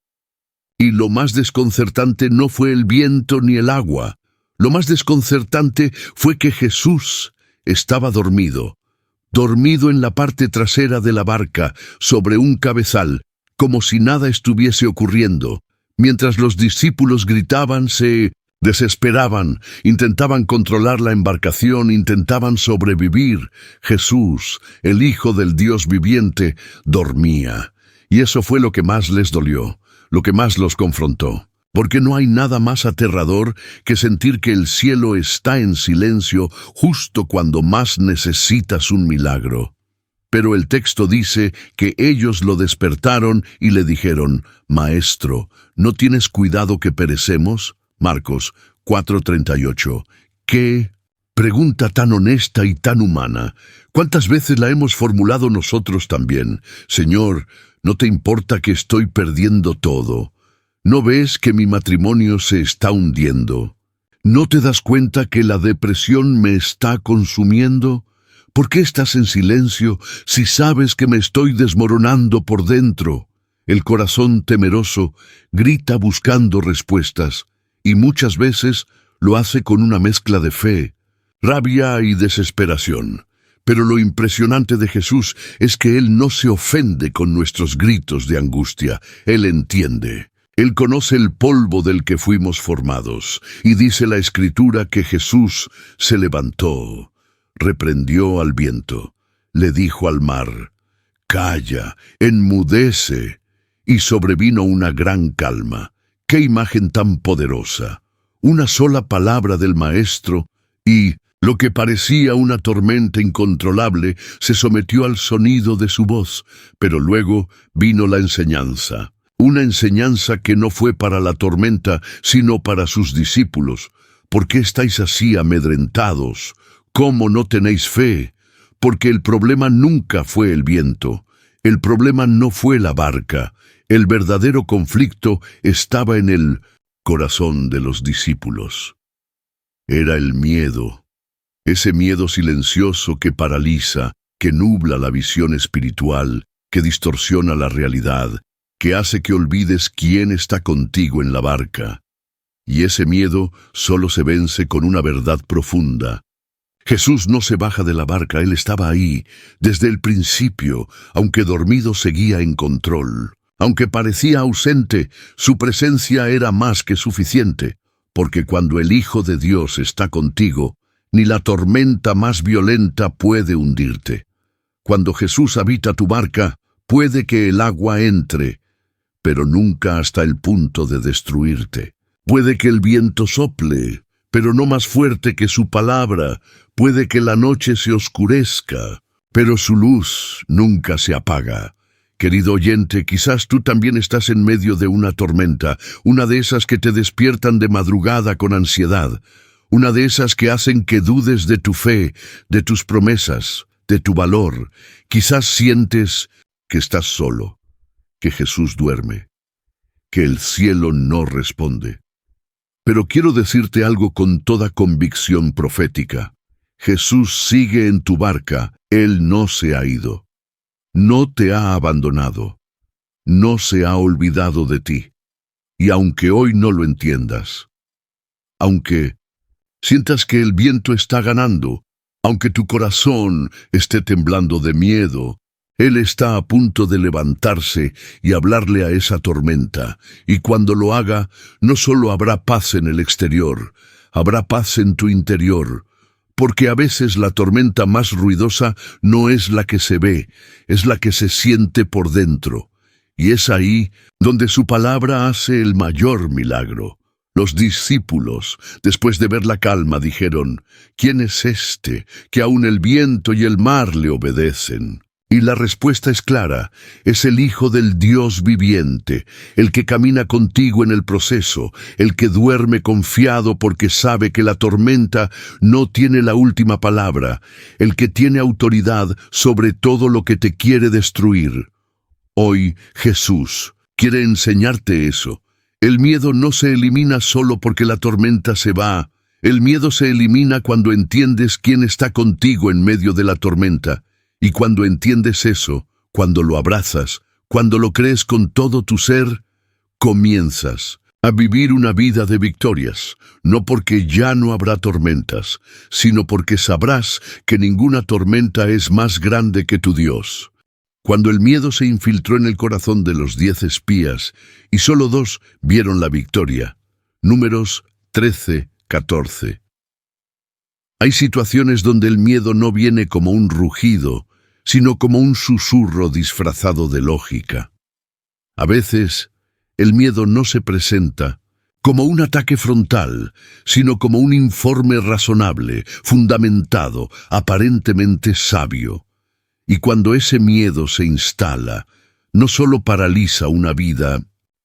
Y lo más desconcertante no fue el viento ni el agua. Lo más desconcertante fue que Jesús estaba dormido en la parte trasera de la barca, sobre un cabezal, como si nada estuviese ocurriendo. Mientras los discípulos gritaban, se desesperaban, intentaban controlar la embarcación, intentaban sobrevivir. Jesús, el Hijo del Dios viviente, dormía. Y eso fue lo que más les dolió, lo que más los confrontó. Porque no hay nada más aterrador que sentir que el cielo está en silencio justo cuando más necesitas un milagro. Pero el texto dice que ellos lo despertaron y le dijeron, Maestro, ¿no tienes cuidado que perecemos? Marcos 4:38. ¡Qué pregunta tan honesta y tan humana! ¿Cuántas veces la hemos formulado nosotros también? Señor, ¿no te importa que estoy perdiendo todo? ¿No ves que mi matrimonio se está hundiendo? ¿No te das cuenta que la depresión me está consumiendo? ¿Por qué estás en silencio si sabes que me estoy desmoronando por dentro? El corazón temeroso grita buscando respuestas, y muchas veces lo hace con una mezcla de fe, rabia y desesperación. Pero lo impresionante de Jesús es que Él no se ofende con nuestros gritos de angustia. Él entiende. Él conoce el polvo del que fuimos formados, y dice la Escritura que Jesús se levantó, reprendió al viento, le dijo al mar, «Calla, enmudece», y sobrevino una gran calma. ¡Qué imagen tan poderosa! Una sola palabra del Maestro, y lo que parecía una tormenta incontrolable se sometió al sonido de su voz, pero luego vino la enseñanza. Una enseñanza que no fue para la tormenta, sino para sus discípulos. ¿Por qué estáis así amedrentados? ¿Cómo no tenéis fe? Porque el problema nunca fue el viento. El problema no fue la barca. El verdadero conflicto estaba en el corazón de los discípulos. Era el miedo. Ese miedo silencioso que paraliza, que nubla la visión espiritual, que distorsiona la realidad, que hace que olvides quién está contigo en la barca. Y ese miedo solo se vence con una verdad profunda. Jesús no se baja de la barca, Él estaba ahí, desde el principio, aunque dormido seguía en control. Aunque parecía ausente, su presencia era más que suficiente, porque cuando el Hijo de Dios está contigo, ni la tormenta más violenta puede hundirte. Cuando Jesús habita tu barca, puede que el agua entre, pero nunca hasta el punto de destruirte. Puede que el viento sople, pero no más fuerte que su palabra. Puede que la noche se oscurezca, pero su luz nunca se apaga. Querido oyente, quizás tú también estás en medio de una tormenta, una de esas que te despiertan de madrugada con ansiedad, una de esas que hacen que dudes de tu fe, de tus promesas, de tu valor. Quizás sientes que estás solo, que Jesús duerme, que el cielo no responde. Pero quiero decirte algo con toda convicción profética. Jesús sigue en tu barca, Él no se ha ido. No te ha abandonado, no se ha olvidado de ti. Y aunque hoy no lo entiendas, aunque sientas que el viento está ganando, aunque tu corazón esté temblando de miedo, Él está a punto de levantarse y hablarle a esa tormenta. Y cuando lo haga, no solo habrá paz en el exterior, habrá paz en tu interior. Porque a veces la tormenta más ruidosa no es la que se ve, es la que se siente por dentro. Y es ahí donde su palabra hace el mayor milagro. Los discípulos, después de ver la calma, dijeron: ¿Quién es este, que aun el viento y el mar le obedecen? Y la respuesta es clara: es el Hijo del Dios viviente, el que camina contigo en el proceso, el que duerme confiado porque sabe que la tormenta no tiene la última palabra, el que tiene autoridad sobre todo lo que te quiere destruir. Hoy Jesús quiere enseñarte eso. El miedo no se elimina solo porque la tormenta se va. El miedo se elimina cuando entiendes quién está contigo en medio de la tormenta. Y cuando entiendes eso, cuando lo abrazas, cuando lo crees con todo tu ser, comienzas a vivir una vida de victorias, no porque ya no habrá tormentas, sino porque sabrás que ninguna tormenta es más grande que tu Dios. Cuando el miedo se infiltró en el corazón de los 10 espías, y solo 2 vieron la victoria. Números 13:14. Hay situaciones donde el miedo no viene como un rugido, sino como un susurro disfrazado de lógica. A veces, el miedo no se presenta como un ataque frontal, sino como un informe razonable, fundamentado, aparentemente sabio. Y cuando ese miedo se instala, no solo paraliza una vida,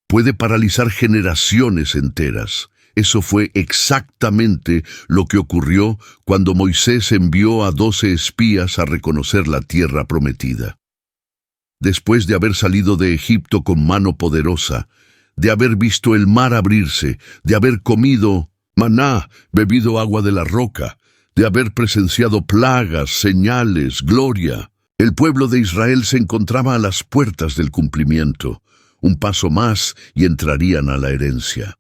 puede paralizar generaciones enteras. Eso fue exactamente lo que ocurrió cuando Moisés envió a 12 espías a reconocer la tierra prometida. Después de haber salido de Egipto con mano poderosa, de haber visto el mar abrirse, de haber comido maná, bebido agua de la roca, de haber presenciado plagas, señales, gloria, el pueblo de Israel se encontraba a las puertas del cumplimiento. Un paso más y entrarían a la herencia.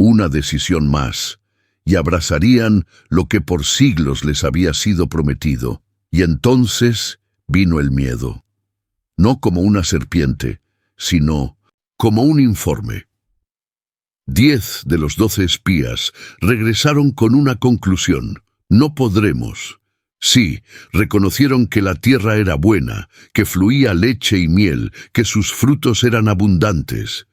Una decisión más, y abrazarían lo que por siglos les había sido prometido. Y entonces vino el miedo, no como una serpiente, sino como un informe. 10 de los 12 espías regresaron con una conclusión: no podremos. Sí, reconocieron que la tierra era buena, que fluía leche y miel, que sus frutos eran abundantes.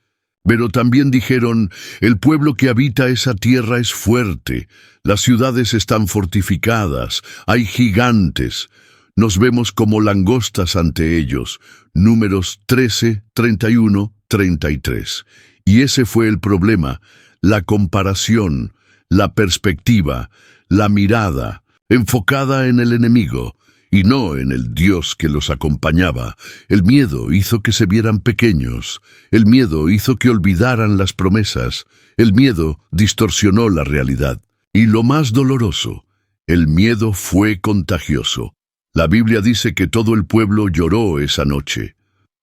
Pero también dijeron: el pueblo que habita esa tierra es fuerte, las ciudades están fortificadas, hay gigantes. Nos vemos como langostas ante ellos. Números 13, 31, 33. Y ese fue el problema, la comparación, la perspectiva, la mirada, enfocada en el enemigo, y no en el Dios que los acompañaba. El miedo hizo que se vieran pequeños. El miedo hizo que olvidaran las promesas. El miedo distorsionó la realidad. Y lo más doloroso, el miedo fue contagioso. La Biblia dice que todo el pueblo lloró esa noche.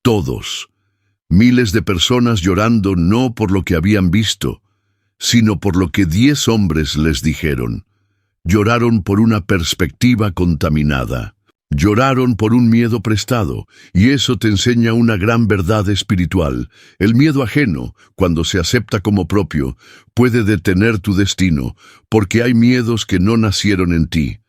Todos. Miles de personas llorando no por lo que habían visto, sino por lo que 10 hombres les dijeron. Lloraron por una perspectiva contaminada. Lloraron por un miedo prestado, y eso te enseña una gran verdad espiritual. El miedo ajeno, cuando se acepta como propio, puede detener tu destino, porque hay miedos que no nacieron en ti,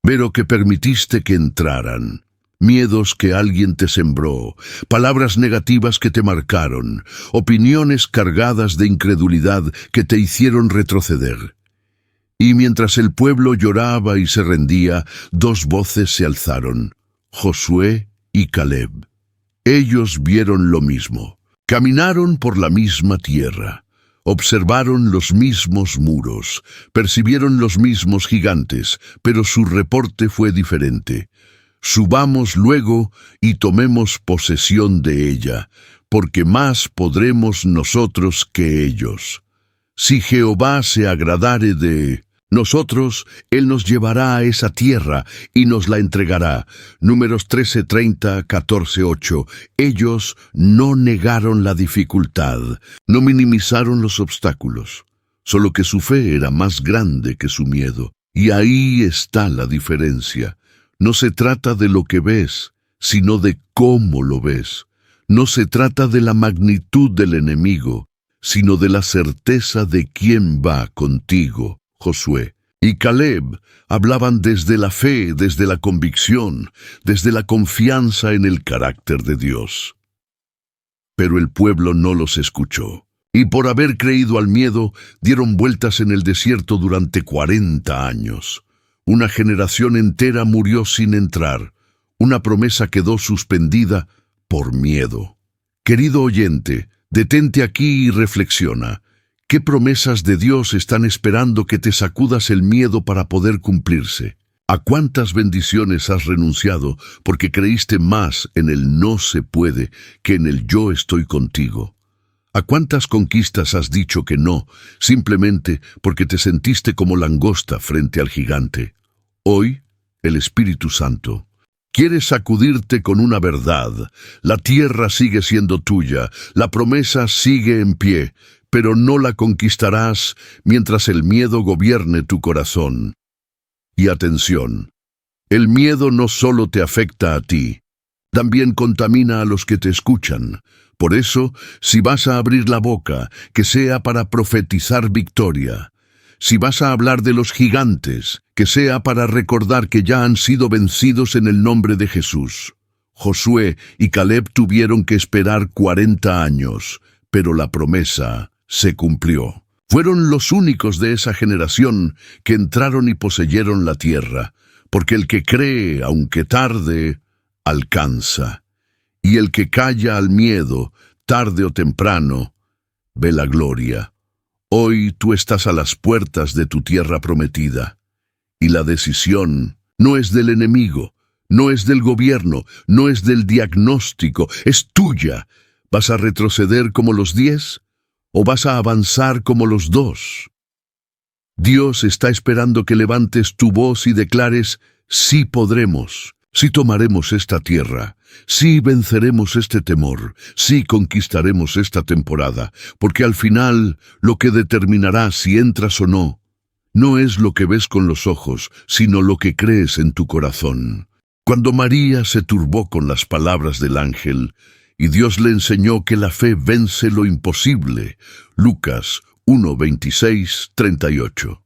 pero que permitiste que entraran. Miedos que alguien te sembró, palabras negativas que te marcaron, opiniones cargadas de incredulidad que te hicieron retroceder. Y mientras el pueblo lloraba y se rendía, 2 voces se alzaron, Josué y Caleb. Ellos vieron lo mismo, caminaron por la misma tierra, observaron los mismos muros, percibieron los mismos gigantes, pero su reporte fue diferente. Subamos luego y tomemos posesión de ella, porque más podremos nosotros que ellos. Si Jehová se agradare de nosotros, Él nos llevará a esa tierra y nos la entregará. Números 13:30, 14:8. Ellos no negaron la dificultad, no minimizaron los obstáculos, solo que su fe era más grande que su miedo. Y ahí está la diferencia. No se trata de lo que ves, sino de cómo lo ves. No se trata de la magnitud del enemigo, sino de la certeza de quién va contigo. Josué y Caleb hablaban desde la fe, desde la convicción, desde la confianza en el carácter de Dios. Pero el pueblo no los escuchó, y por haber creído al miedo, dieron vueltas en el desierto durante 40 años. Una generación entera murió sin entrar. Una promesa quedó suspendida por miedo. Querido oyente, detente aquí y reflexiona. ¿Qué promesas de Dios están esperando que te sacudas el miedo para poder cumplirse? ¿A cuántas bendiciones has renunciado porque creíste más en el no se puede que en el yo estoy contigo? ¿A cuántas conquistas has dicho que no, simplemente porque te sentiste como langosta frente al gigante? Hoy, el Espíritu Santo quiere sacudirte con una verdad. La tierra sigue siendo tuya, la promesa sigue en pie, pero no la conquistarás mientras el miedo gobierne tu corazón. Y atención, el miedo no solo te afecta a ti, también contamina a los que te escuchan. Por eso, si vas a abrir la boca, que sea para profetizar victoria. Si vas a hablar de los gigantes, que sea para recordar que ya han sido vencidos en el nombre de Jesús. Josué y Caleb tuvieron que esperar 40 años, pero la promesa se cumplió. Fueron los únicos de esa generación que entraron y poseyeron la tierra, porque el que cree, aunque tarde, alcanza. Y el que calla al miedo, tarde o temprano, ve la gloria. Hoy tú estás a las puertas de tu tierra prometida, y la decisión no es del enemigo, no es del gobierno, no es del diagnóstico, es tuya. ¿Vas a retroceder como los 10? ¿O vas a avanzar como los 2? Dios está esperando que levantes tu voz y declares, sí podremos, sí tomaremos esta tierra, sí venceremos este temor, sí conquistaremos esta temporada, porque al final lo que determinará si entras o no, no es lo que ves con los ojos, sino lo que crees en tu corazón. Cuando María se turbó con las palabras del ángel, y Dios le enseñó que la fe vence lo imposible. Lucas 1:26-38.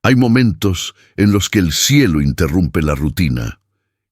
Hay momentos en los que el cielo interrumpe la rutina,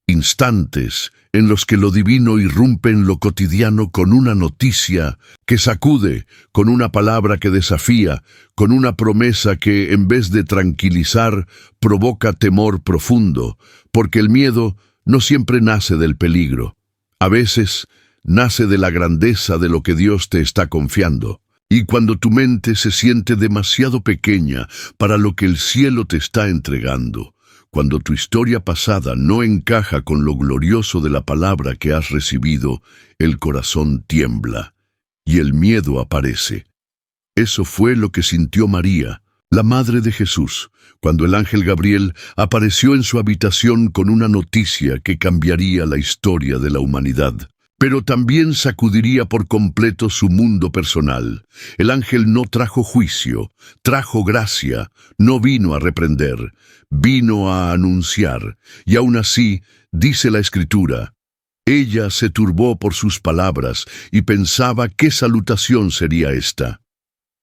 instantes en los que lo divino irrumpe en lo cotidiano con una noticia que sacude, con una palabra que desafía, con una promesa que, en vez de tranquilizar, provoca temor profundo, porque el miedo no siempre nace del peligro. A veces nace de la grandeza de lo que Dios te está confiando. Y cuando tu mente se siente demasiado pequeña para lo que el cielo te está entregando, cuando tu historia pasada no encaja con lo glorioso de la palabra que has recibido, el corazón tiembla y el miedo aparece. Eso fue lo que sintió María, la madre de Jesús, cuando el ángel Gabriel apareció en su habitación con una noticia que cambiaría la historia de la humanidad. pero también sacudiría por completo su mundo personal. El ángel no trajo juicio, trajo gracia, no vino a reprender, vino a anunciar, y aún así, dice la Escritura, ella se turbó por sus palabras y pensaba qué salutación sería esta.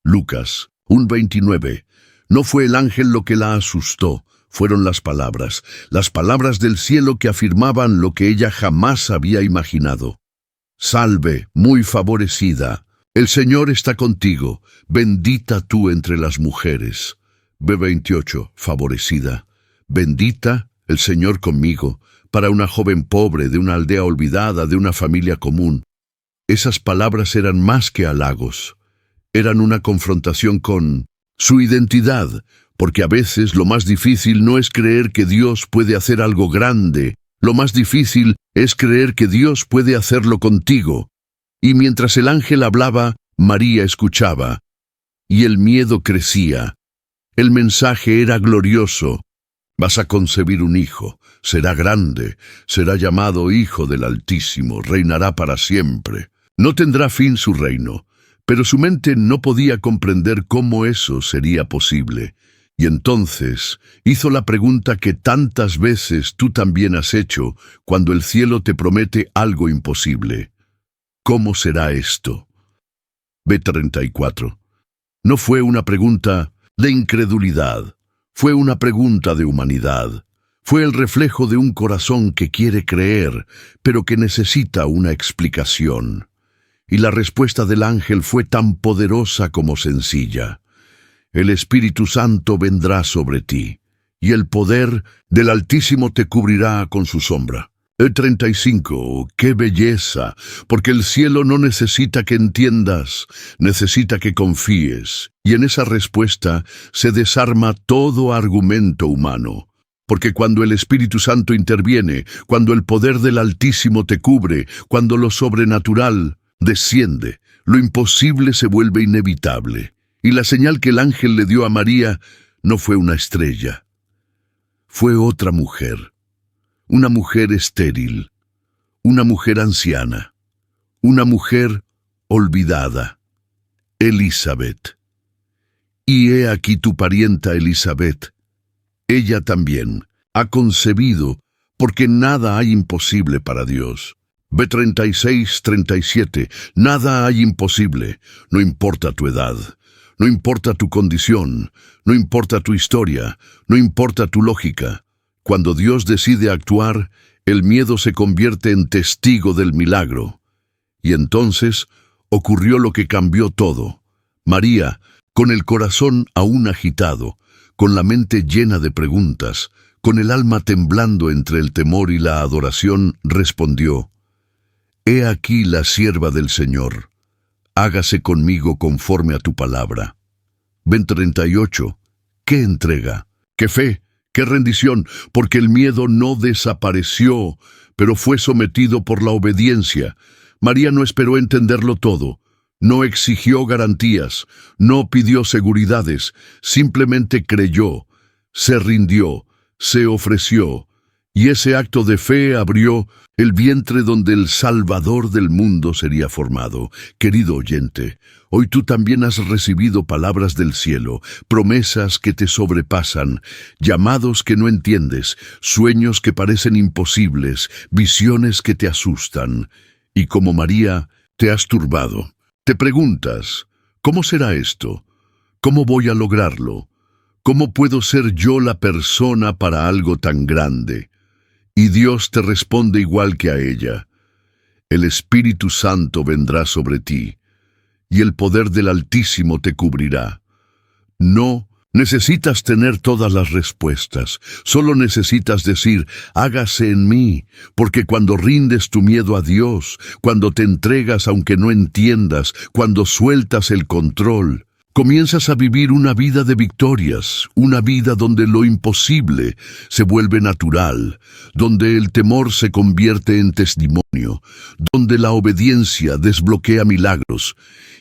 Lucas 1:29. No fue el ángel lo que la asustó, fueron las palabras del cielo que afirmaban lo que ella jamás había imaginado. Salve, muy favorecida, el Señor está contigo, bendita tú entre las mujeres. B28, favorecida, bendita, el Señor conmigo, para una joven pobre, de una aldea olvidada, de una familia común. Esas palabras eran más que halagos, eran una confrontación con su identidad, porque a veces lo más difícil no es creer que Dios puede hacer algo grande, lo más difícil es creer que Dios puede hacerlo contigo. Y mientras el ángel hablaba, María escuchaba, y el miedo crecía. El mensaje era glorioso. Vas a concebir un hijo, será grande, será llamado Hijo del Altísimo, reinará para siempre. No tendrá fin su reino, pero su mente no podía comprender cómo eso sería posible. Y entonces hizo la pregunta que tantas veces tú también has hecho cuando el cielo te promete algo imposible. ¿Cómo será esto? B34. No fue una pregunta de incredulidad, fue una pregunta de humanidad. Fue el reflejo de un corazón que quiere creer, pero que necesita una explicación. Y la respuesta del ángel fue tan poderosa como sencilla. El Espíritu Santo vendrá sobre ti, y el poder del Altísimo te cubrirá con su sombra. 35. ¡Qué belleza! Porque el cielo no necesita que entiendas, necesita que confíes. Y en esa respuesta se desarma todo argumento humano. Porque cuando el Espíritu Santo interviene, cuando el poder del Altísimo te cubre, cuando lo sobrenatural desciende, lo imposible se vuelve inevitable. Y la señal que el ángel le dio a María no fue una estrella, fue otra mujer, una mujer estéril, una mujer anciana, una mujer olvidada, Elizabeth. Y he aquí tu parienta Elizabeth, ella también ha concebido, porque nada hay imposible para Dios. B36-37, nada hay imposible, no importa tu edad. No importa tu condición, no importa tu historia, no importa tu lógica. Cuando Dios decide actuar, el miedo se convierte en testigo del milagro. Y entonces ocurrió lo que cambió todo. María, con el corazón aún agitado, con la mente llena de preguntas, con el alma temblando entre el temor y la adoración, respondió: He aquí la sierva del Señor. Hágase conmigo conforme a tu palabra. 38. ¡Qué entrega! ¡Qué fe! ¡Qué rendición! Porque el miedo no desapareció, pero fue sometido por la obediencia. María no esperó entenderlo todo, no exigió garantías, no pidió seguridades, simplemente creyó, se rindió, se ofreció. Y ese acto de fe abrió el vientre donde el Salvador del mundo sería formado. Querido oyente, hoy tú también has recibido palabras del cielo, promesas que te sobrepasan, llamados que no entiendes, sueños que parecen imposibles, visiones que te asustan. Y como María, te has turbado. Te preguntas, ¿cómo será esto? ¿Cómo voy a lograrlo? ¿Cómo puedo ser yo la persona para algo tan grande? Y Dios te responde igual que a ella. El Espíritu Santo vendrá sobre ti, y el poder del Altísimo te cubrirá. No necesitas tener todas las respuestas, solo necesitas decir, hágase en mí, porque cuando rindes tu miedo a Dios, cuando te entregas aunque no entiendas, cuando sueltas el control, comienzas a vivir una vida de victorias, una vida donde lo imposible se vuelve natural, donde el temor se convierte en testimonio, donde la obediencia desbloquea milagros.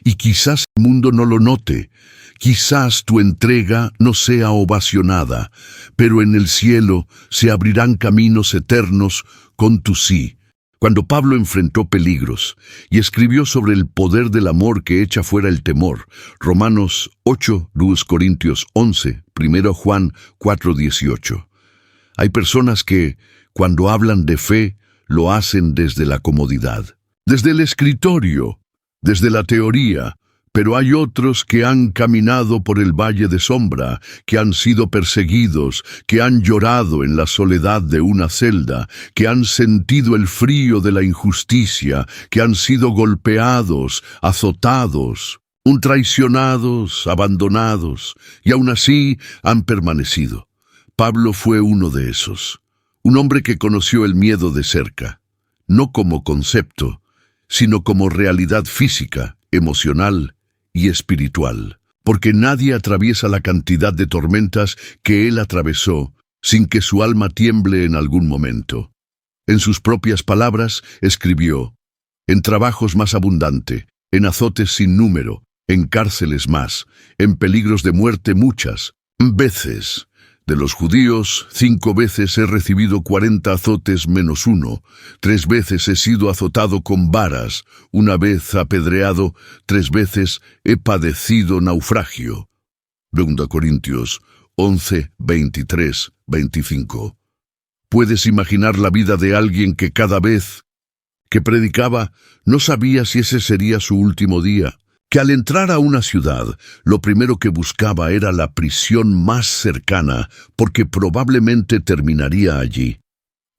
Y quizás el mundo no lo note, quizás tu entrega no sea ovacionada, pero en el cielo se abrirán caminos eternos con tu sí. Cuando Pablo enfrentó peligros y escribió sobre el poder del amor que echa fuera el temor, Romanos 8, 2 Corintios 11, 1 Juan 4, 18. Hay personas que, cuando hablan de fe, lo hacen desde la comodidad, desde el escritorio, desde la teoría, pero hay otros que han caminado por el valle de sombra, que han sido perseguidos, que han llorado en la soledad de una celda, que han sentido el frío de la injusticia, que han sido golpeados, azotados, traicionados, abandonados, y aún así han permanecido. Pablo fue uno de esos, un hombre que conoció el miedo de cerca, no como concepto, sino como realidad física, emocional y espiritual, porque nadie atraviesa la cantidad de tormentas que él atravesó sin que su alma tiemble en algún momento. En sus propias palabras escribió: en trabajos más abundante, en azotes sin número, en cárceles más, en peligros de muerte muchas veces. De los judíos, 5 veces he recibido 40 azotes menos 1, 3 veces he sido azotado con varas, 1 vez apedreado, 3 veces he padecido naufragio. 2 Corintios 11, 23, 25. ¿Puedes imaginar la vida de alguien que cada vez que predicaba no sabía si ese sería su último día? Que al entrar a una ciudad, lo primero que buscaba era la prisión más cercana, porque probablemente terminaría allí.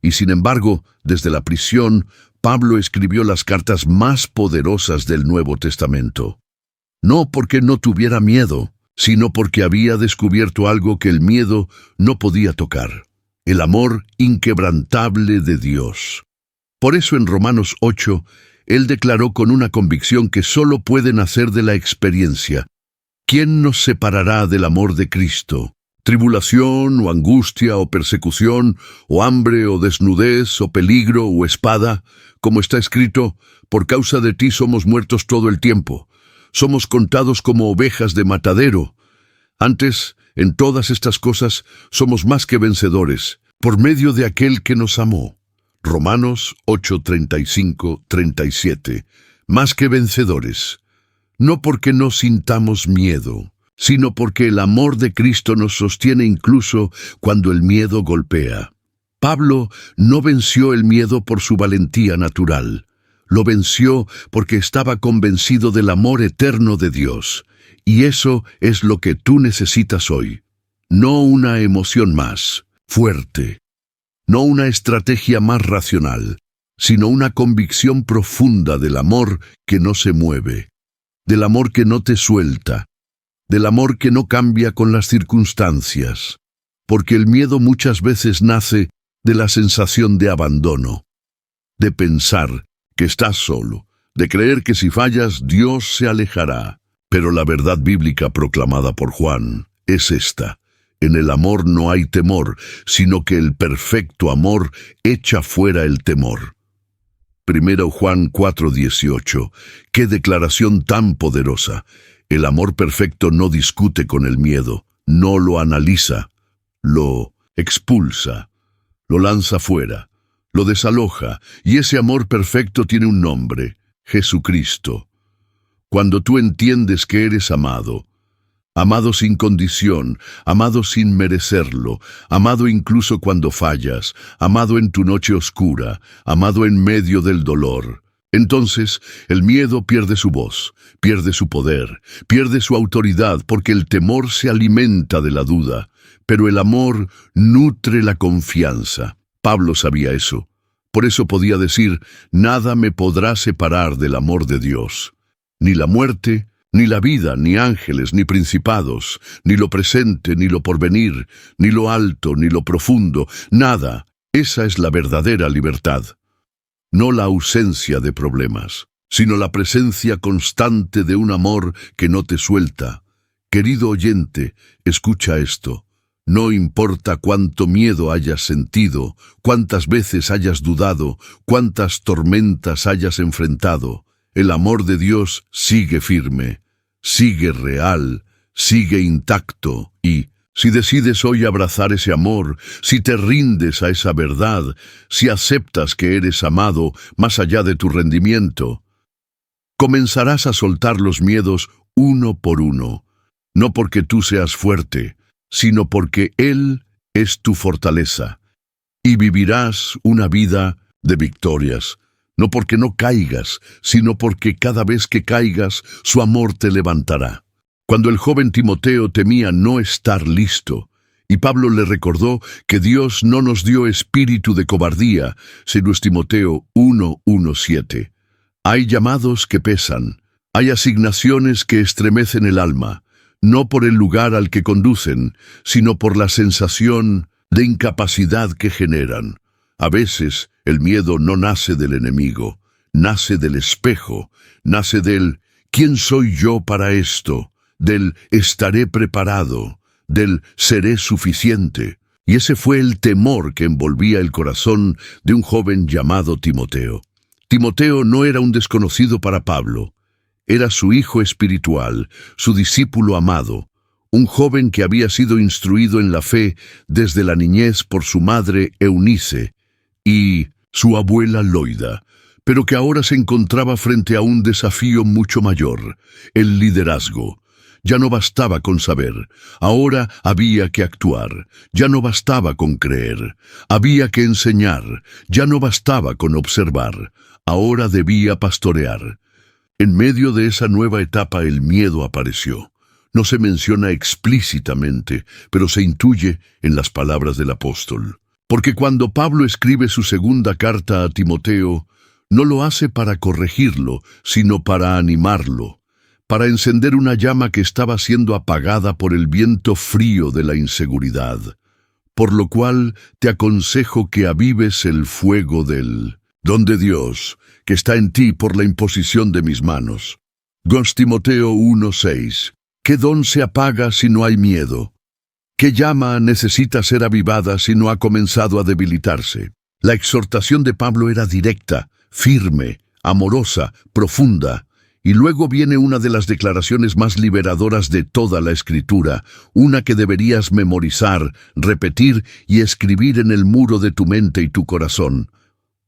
Y sin embargo, desde la prisión, Pablo escribió las cartas más poderosas del Nuevo Testamento. No porque no tuviera miedo, sino porque había descubierto algo que el miedo no podía tocar: el amor inquebrantable de Dios. Por eso en Romanos 8, él declaró con una convicción que solo puede nacer de la experiencia: ¿quién nos separará del amor de Cristo? ¿Tribulación, o angustia, o persecución, o hambre, o desnudez, o peligro, o espada? Como está escrito: por causa de ti somos muertos todo el tiempo. Somos contados como ovejas de matadero. Antes, en todas estas cosas, somos más que vencedores, por medio de aquel que nos amó. Romanos 8, 35, 37. Más que vencedores. No porque no sintamos miedo, sino porque el amor de Cristo nos sostiene incluso cuando el miedo golpea. Pablo no venció el miedo por su valentía natural. Lo venció porque estaba convencido del amor eterno de Dios. Y eso es lo que tú necesitas hoy. No una emoción más fuerte. No una estrategia más racional, sino una convicción profunda del amor que no se mueve, del amor que no te suelta, del amor que no cambia con las circunstancias, porque el miedo muchas veces nace de la sensación de abandono, de pensar que estás solo, de creer que si fallas Dios se alejará. Pero la verdad bíblica proclamada por Juan es esta: en el amor no hay temor, sino que el perfecto amor echa fuera el temor. 1 Juan 4:18. ¡Qué declaración tan poderosa! El amor perfecto no discute con el miedo, no lo analiza, lo expulsa, lo lanza fuera, lo desaloja, y ese amor perfecto tiene un nombre: Jesucristo. Cuando tú entiendes que eres amado, amado sin condición, amado sin merecerlo, amado incluso cuando fallas, amado en tu noche oscura, amado en medio del dolor, entonces el miedo pierde su voz, pierde su poder, pierde su autoridad, porque el temor se alimenta de la duda, pero el amor nutre la confianza. Pablo sabía eso. Por eso podía decir: nada me podrá separar del amor de Dios. Ni la muerte, ni la vida, ni ángeles, ni principados, ni lo presente, ni lo porvenir, ni lo alto, ni lo profundo, nada. Esa es la verdadera libertad. No la ausencia de problemas, sino la presencia constante de un amor que no te suelta. Querido oyente, escucha esto. No importa cuánto miedo hayas sentido, cuántas veces hayas dudado, cuántas tormentas hayas enfrentado, el amor de Dios sigue firme, sigue real, sigue intacto y Si decides hoy abrazar ese amor, si te rindes a esa verdad, si aceptas que eres amado más allá de tu rendimiento, comenzarás a soltar los miedos uno por uno, no porque tú seas fuerte, sino porque Él es tu fortaleza, y vivirás una vida de victorias, no porque no caigas, sino porque cada vez que caigas, su amor te levantará. Cuando el joven Timoteo temía no estar listo, y Pablo le recordó que Dios no nos dio espíritu de cobardía, sino es Timoteo 1:17. Hay llamados que pesan, hay asignaciones que estremecen el alma, no por el lugar al que conducen, sino por la sensación de incapacidad que generan. A veces el miedo no nace del enemigo, nace del espejo, nace del ¿quién soy yo para esto?, del estaré preparado, del seré suficiente. Y ese fue el temor que envolvía el corazón de un joven llamado Timoteo. Timoteo no era un desconocido para Pablo. Era su hijo espiritual, su discípulo amado, un joven que había sido instruido en la fe desde la niñez por su madre Eunice y su abuela Loida, pero que ahora se encontraba frente a un desafío mucho mayor, el liderazgo. Ya no bastaba con saber, ahora había que actuar. Ya no bastaba con creer, había que enseñar. Ya no bastaba con observar, ahora debía pastorear. En medio de esa nueva etapa el miedo apareció. No se menciona explícitamente, pero se intuye en las palabras del apóstol. Porque cuando Pablo escribe su segunda carta a Timoteo, no lo hace para corregirlo, sino para animarlo, para encender una llama que estaba siendo apagada por el viento frío de la inseguridad. Por lo cual te aconsejo que avives el fuego del don de Dios, que está en ti por la imposición de mis manos. 2 Timoteo 1:6. ¿Qué don se apaga si no hay miedo? ¿Qué llama necesita ser avivada si no ha comenzado a debilitarse? La exhortación de Pablo era directa, firme, amorosa, profunda. Y luego viene una de las declaraciones más liberadoras de toda la Escritura, una que deberías memorizar, repetir y escribir en el muro de tu mente y tu corazón.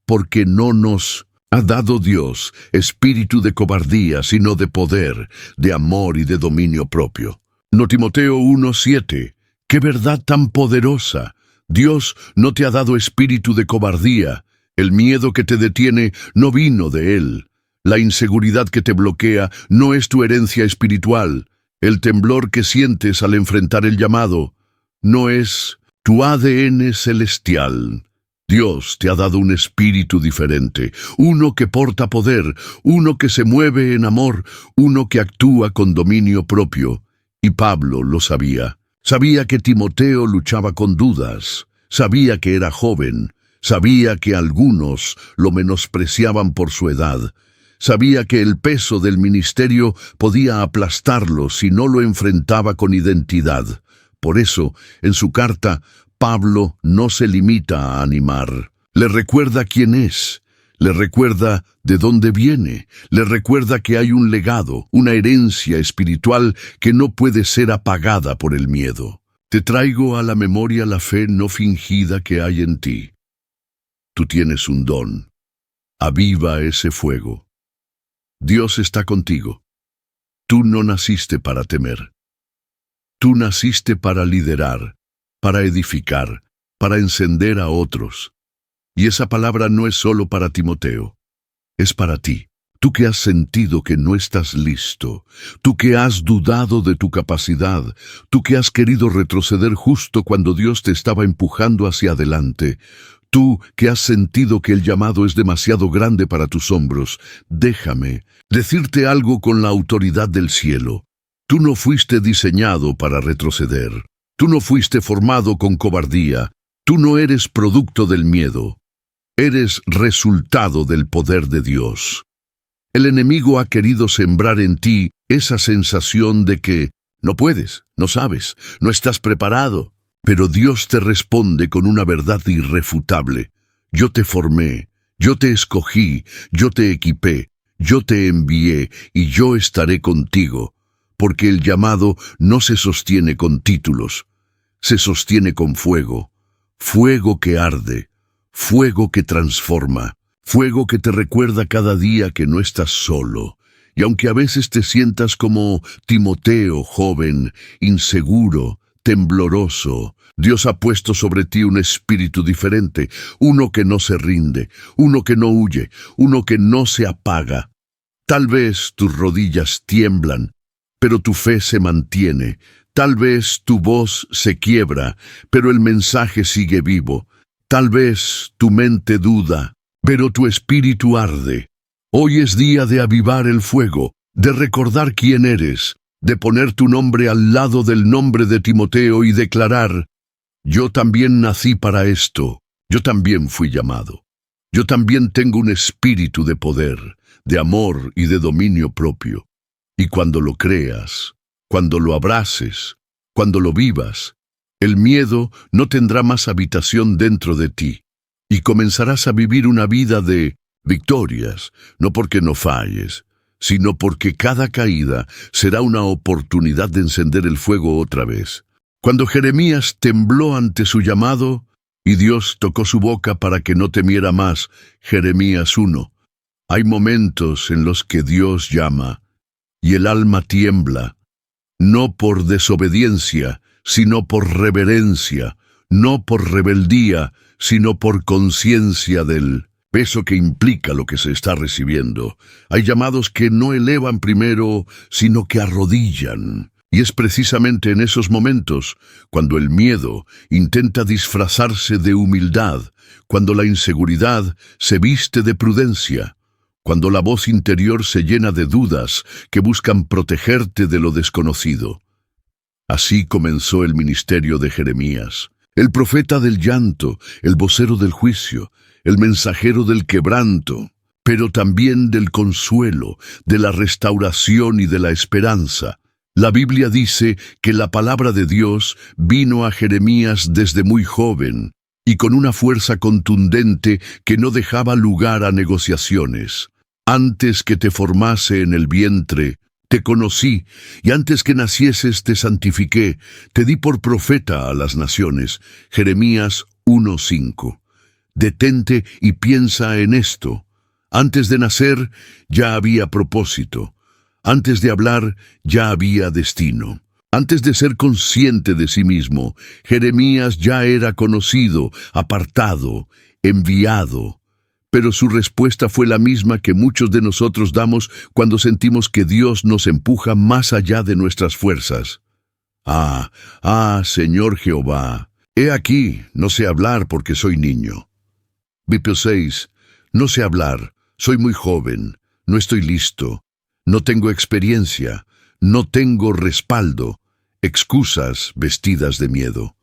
Porque no nos ha dado Dios espíritu de cobardía, sino de poder, de amor y de dominio propio. No Timoteo 1:7. ¡Qué verdad tan poderosa! Dios no te ha dado espíritu de cobardía. El miedo que te detiene no vino de Él. La inseguridad que te bloquea no es tu herencia espiritual. El temblor que sientes al enfrentar el llamado no es tu ADN celestial. Dios te ha dado un espíritu diferente, uno que porta poder, uno que se mueve en amor, uno que actúa con dominio propio. Y Pablo lo sabía. Sabía que Timoteo luchaba con dudas, sabía que era joven, sabía que algunos lo menospreciaban por su edad. Sabía que el peso del ministerio podía aplastarlo si no lo enfrentaba con identidad. Por eso, en su carta, Pablo no se limita a animar. Le recuerda quién es, le recuerda de dónde viene, le recuerda que hay un legado, una herencia espiritual que no puede ser apagada por el miedo. Te traigo a la memoria la fe no fingida que hay en ti. Tú tienes un don. Aviva ese fuego. Dios está contigo. Tú no naciste para temer. Tú naciste para liderar, para edificar, para encender a otros. Y esa palabra no es solo para Timoteo, es para ti. Tú que has sentido que no estás listo, tú que has dudado de tu capacidad, tú que has querido retroceder justo cuando Dios te estaba empujando hacia adelante, tú que has sentido que el llamado es demasiado grande para tus hombros, déjame decirte algo con la autoridad del cielo. Tú no fuiste diseñado para retroceder. Tú no fuiste formado con cobardía. Tú no eres producto del miedo. Eres resultado del poder de Dios. El enemigo ha querido sembrar en ti esa sensación de que no puedes, no sabes, no estás preparado. Pero Dios te responde con una verdad irrefutable. Yo te formé, yo te escogí, yo te equipé, yo te envié y yo estaré contigo, porque el llamado no se sostiene con títulos. se sostiene con fuego, fuego que arde, fuego que transforma, fuego que te recuerda cada día que no estás solo. Y aunque a veces te sientas como Timoteo, joven, inseguro, tembloroso, Dios ha puesto sobre ti un espíritu diferente, uno que no se rinde, uno que no huye, uno que no se apaga. Tal vez tus rodillas tiemblan, pero tu fe se mantiene. Tal vez tu voz se quiebra, pero el mensaje sigue vivo. Tal vez tu mente duda, pero tu espíritu arde. Hoy es día de avivar el fuego, de recordar quién eres, de poner tu nombre al lado del nombre de Timoteo y declarar: yo también nací para esto, yo también fui llamado. Yo también tengo un espíritu de poder, de amor y de dominio propio. Y cuando lo creas, cuando lo abraces, cuando lo vivas, el miedo no tendrá más habitación dentro de ti, y comenzarás a vivir una vida de victorias, no porque no falles, sino porque cada caída será una oportunidad de encender el fuego otra vez. Cuando Jeremías tembló ante su llamado, y Dios tocó su boca para que no temiera más, Jeremías 1. Hay momentos en los que Dios llama, y el alma tiembla, no por desobediencia, sino por reverencia, no por rebeldía, sino por conciencia del peso que implica lo que se está recibiendo. Hay llamados que no elevan primero, sino que arrodillan. Y es precisamente en esos momentos, cuando el miedo intenta disfrazarse de humildad, cuando la inseguridad se viste de prudencia, cuando la voz interior se llena de dudas que buscan protegerte de lo desconocido. Así comenzó el ministerio de Jeremías, el profeta del llanto, el vocero del juicio, el mensajero del quebranto, pero también del consuelo, de la restauración y de la esperanza. La Biblia dice que la palabra de Dios vino a Jeremías desde muy joven y con una fuerza contundente que no dejaba lugar a negociaciones. Antes que te formase en el vientre, te conocí, y antes que nacieses te santifiqué, te di por profeta a las naciones. Jeremías 1:5. Detente y piensa en esto. Antes de nacer ya había propósito. Antes de hablar ya había destino. Antes de ser consciente de sí mismo, Jeremías ya era conocido, apartado, enviado. Pero su respuesta fue la misma que muchos de nosotros damos cuando sentimos que Dios nos empuja más allá de nuestras fuerzas. Señor Jehová, he aquí, no sé hablar porque soy niño. Versículo 6, no sé hablar, soy muy joven, no estoy listo, no tengo experiencia, no tengo respaldo, excusas vestidas de miedo.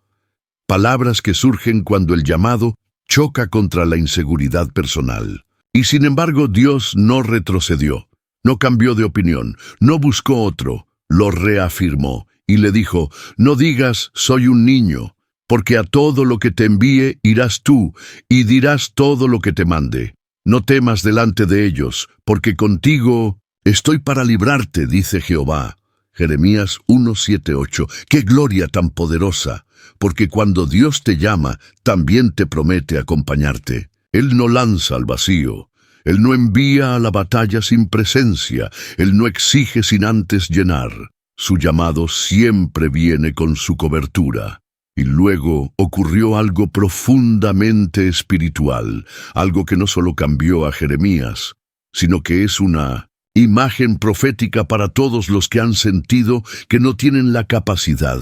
Palabras que surgen cuando el llamado choca contra la inseguridad personal. Y sin embargo, Dios no retrocedió, no cambió de opinión, no buscó otro, lo reafirmó y le dijo: no digas soy un niño, porque a todo lo que te envíe irás tú y dirás todo lo que te mande. No temas delante de ellos, porque contigo estoy para librarte, dice Jehová. Jeremías 1:7-8. ¡Qué gloria tan poderosa! Porque cuando Dios te llama, también te promete acompañarte. Él no lanza al vacío. Él no envía a la batalla sin presencia. Él no exige sin antes llenar. Su llamado siempre viene con su cobertura. Y luego ocurrió algo profundamente espiritual, algo que no solo cambió a Jeremías, sino que es una imagen profética para todos los que han sentido que no tienen la capacidad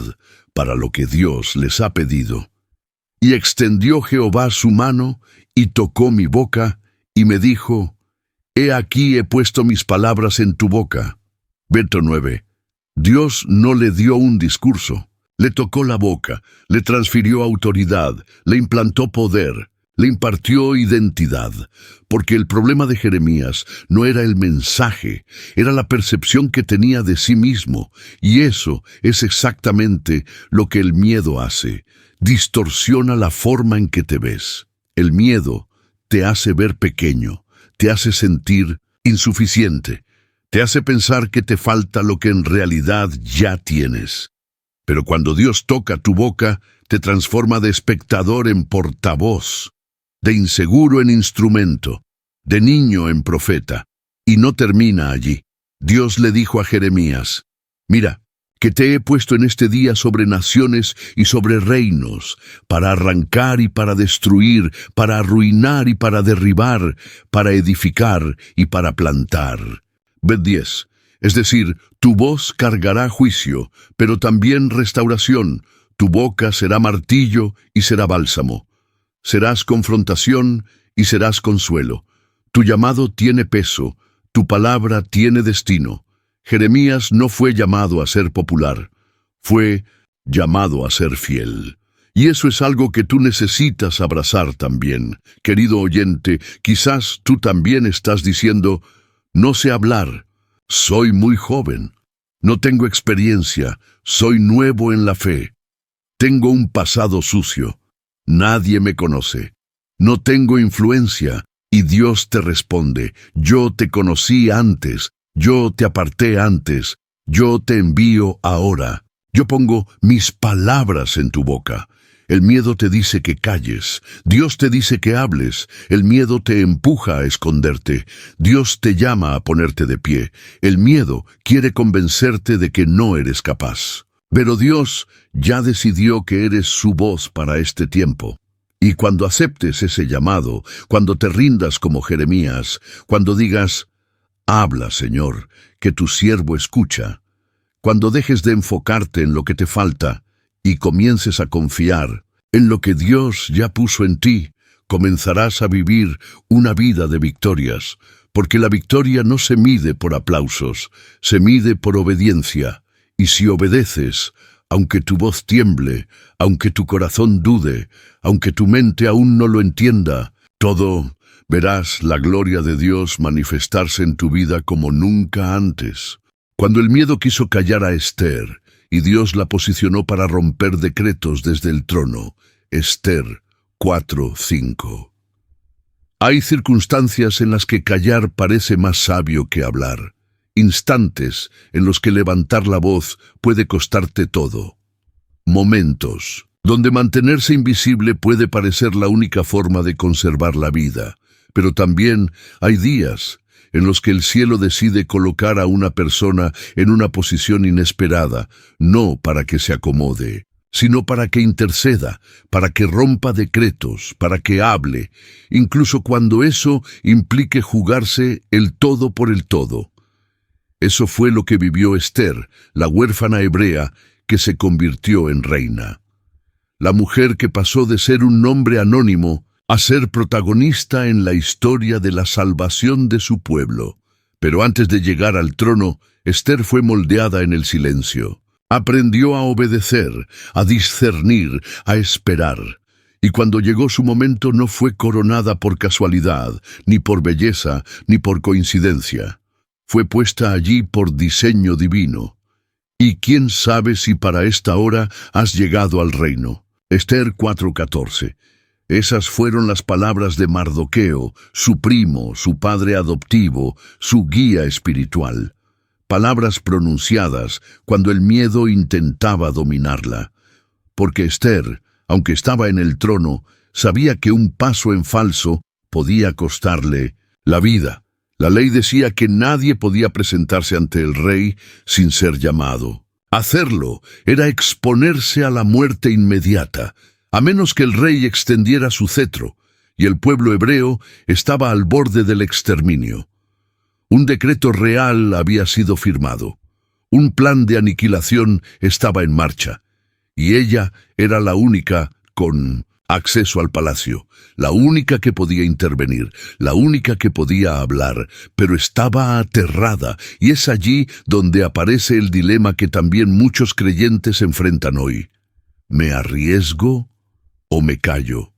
para lo que Dios les ha pedido. Y extendió Jehová su mano, y tocó mi boca, y me dijo: he aquí he puesto mis palabras en tu boca. Verso 9. Dios no le dio un discurso, le tocó la boca, le transfirió autoridad, le implantó poder, le impartió identidad, porque el problema de Jeremías no era el mensaje, era la percepción que tenía de sí mismo, y eso es exactamente lo que el miedo hace, distorsiona la forma en que te ves. El miedo te hace ver pequeño, te hace sentir insuficiente, te hace pensar que te falta lo que en realidad ya tienes. Pero cuando Dios toca tu boca, te transforma de espectador en portavoz, de inseguro en instrumento, de niño en profeta. Y no termina allí. Dios le dijo a Jeremías: «Mira, que te he puesto en este día sobre naciones y sobre reinos, para arrancar y para destruir, para arruinar y para derribar, para edificar y para plantar». Ved 10. Es decir, tu voz cargará juicio, pero también restauración. Tu boca será martillo y será bálsamo. Serás confrontación y serás consuelo. Tu llamado tiene peso, tu palabra tiene destino. Jeremías no fue llamado a ser popular, fue llamado a ser fiel. Y eso es algo que tú necesitas abrazar también. Querido oyente, quizás tú también estás diciendo: «No sé hablar, soy muy joven, no tengo experiencia, soy nuevo en la fe, tengo un pasado sucio, nadie me conoce, no tengo influencia». Y Dios te responde: «Yo te conocí antes, yo te aparté antes, yo te envío ahora. Yo pongo mis palabras en tu boca». El miedo te dice que calles, Dios te dice que hables, el miedo te empuja a esconderte, Dios te llama a ponerte de pie, el miedo quiere convencerte de que no eres capaz. Pero Dios ya decidió que eres su voz para este tiempo. Y cuando aceptes ese llamado, cuando te rindas como Jeremías, cuando digas: «Habla, Señor, que tu siervo escucha», cuando dejes de enfocarte en lo que te falta y comiences a confiar en lo que Dios ya puso en ti, comenzarás a vivir una vida de victorias, porque la victoria no se mide por aplausos, se mide por obediencia. Y si obedeces, aunque tu voz tiemble, aunque tu corazón dude, aunque tu mente aún no lo entienda, verás la gloria de Dios manifestarse en tu vida como nunca antes. Cuando el miedo quiso callar a Esther, y Dios la posicionó para romper decretos desde el trono. Esther 4:5. Hay circunstancias en las que callar parece más sabio que hablar. Instantes en los que levantar la voz puede costarte todo. Momentos donde mantenerse invisible puede parecer la única forma de conservar la vida. Pero también hay días en los que el cielo decide colocar a una persona en una posición inesperada, no para que se acomode, sino para que interceda, para que rompa decretos, para que hable, incluso cuando eso implique jugarse el todo por el todo. Eso fue lo que vivió Esther, la huérfana hebrea que se convirtió en reina. La mujer que pasó de ser un nombre anónimo a ser protagonista en la historia de la salvación de su pueblo. Pero antes de llegar al trono, Esther fue moldeada en el silencio. Aprendió a obedecer, a discernir, a esperar. Y cuando llegó su momento no fue coronada por casualidad, ni por belleza, ni por coincidencia. Fue puesta allí por diseño divino. Y quién sabe si para esta hora has llegado al reino. Esther 4:14. Esas fueron las palabras de Mardoqueo, su primo, su padre adoptivo, su guía espiritual. Palabras pronunciadas cuando el miedo intentaba dominarla. Porque Esther, aunque estaba en el trono, sabía que un paso en falso podía costarle la vida. La ley decía que nadie podía presentarse ante el rey sin ser llamado. Hacerlo era exponerse a la muerte inmediata, a menos que el rey extendiera su cetro, y el pueblo hebreo estaba al borde del exterminio. Un decreto real había sido firmado. Un plan de aniquilación estaba en marcha, y ella era la única con acceso al palacio, la única que podía intervenir, la única que podía hablar, pero estaba aterrada, y es allí donde aparece el dilema que también muchos creyentes enfrentan hoy. ¿Me arriesgo o me callo?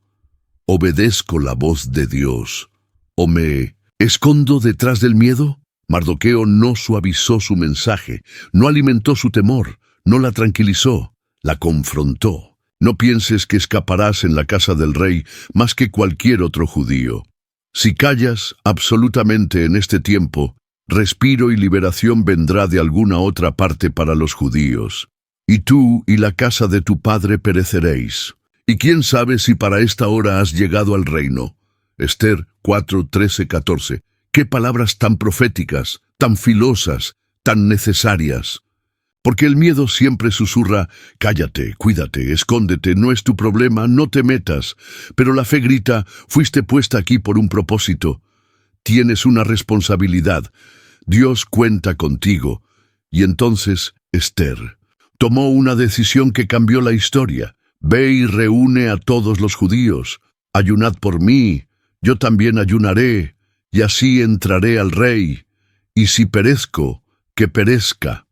¿Obedezco la voz de Dios o me escondo detrás del miedo? Mardoqueo no suavizó su mensaje, no alimentó su temor, no la tranquilizó, la confrontó. No pienses que escaparás en la casa del rey más que cualquier otro judío. Si callas absolutamente en este tiempo, respiro y liberación vendrá de alguna otra parte para los judíos. y tú y la casa de tu padre pereceréis. Y quién sabe si para esta hora has llegado al reino. Esther 4, 13, 14. Qué palabras tan proféticas, tan filosas, tan necesarias. Porque el miedo siempre susurra: cállate, cuídate, escóndete, no es tu problema, no te metas. Pero la fe grita: fuiste puesta aquí por un propósito. Tienes una responsabilidad. Dios cuenta contigo. Y entonces Esther tomó una decisión que cambió la historia. Ve y reúne a todos los judíos. Ayunad por mí, yo también ayunaré, y así entraré al rey. Y si perezco, que perezca.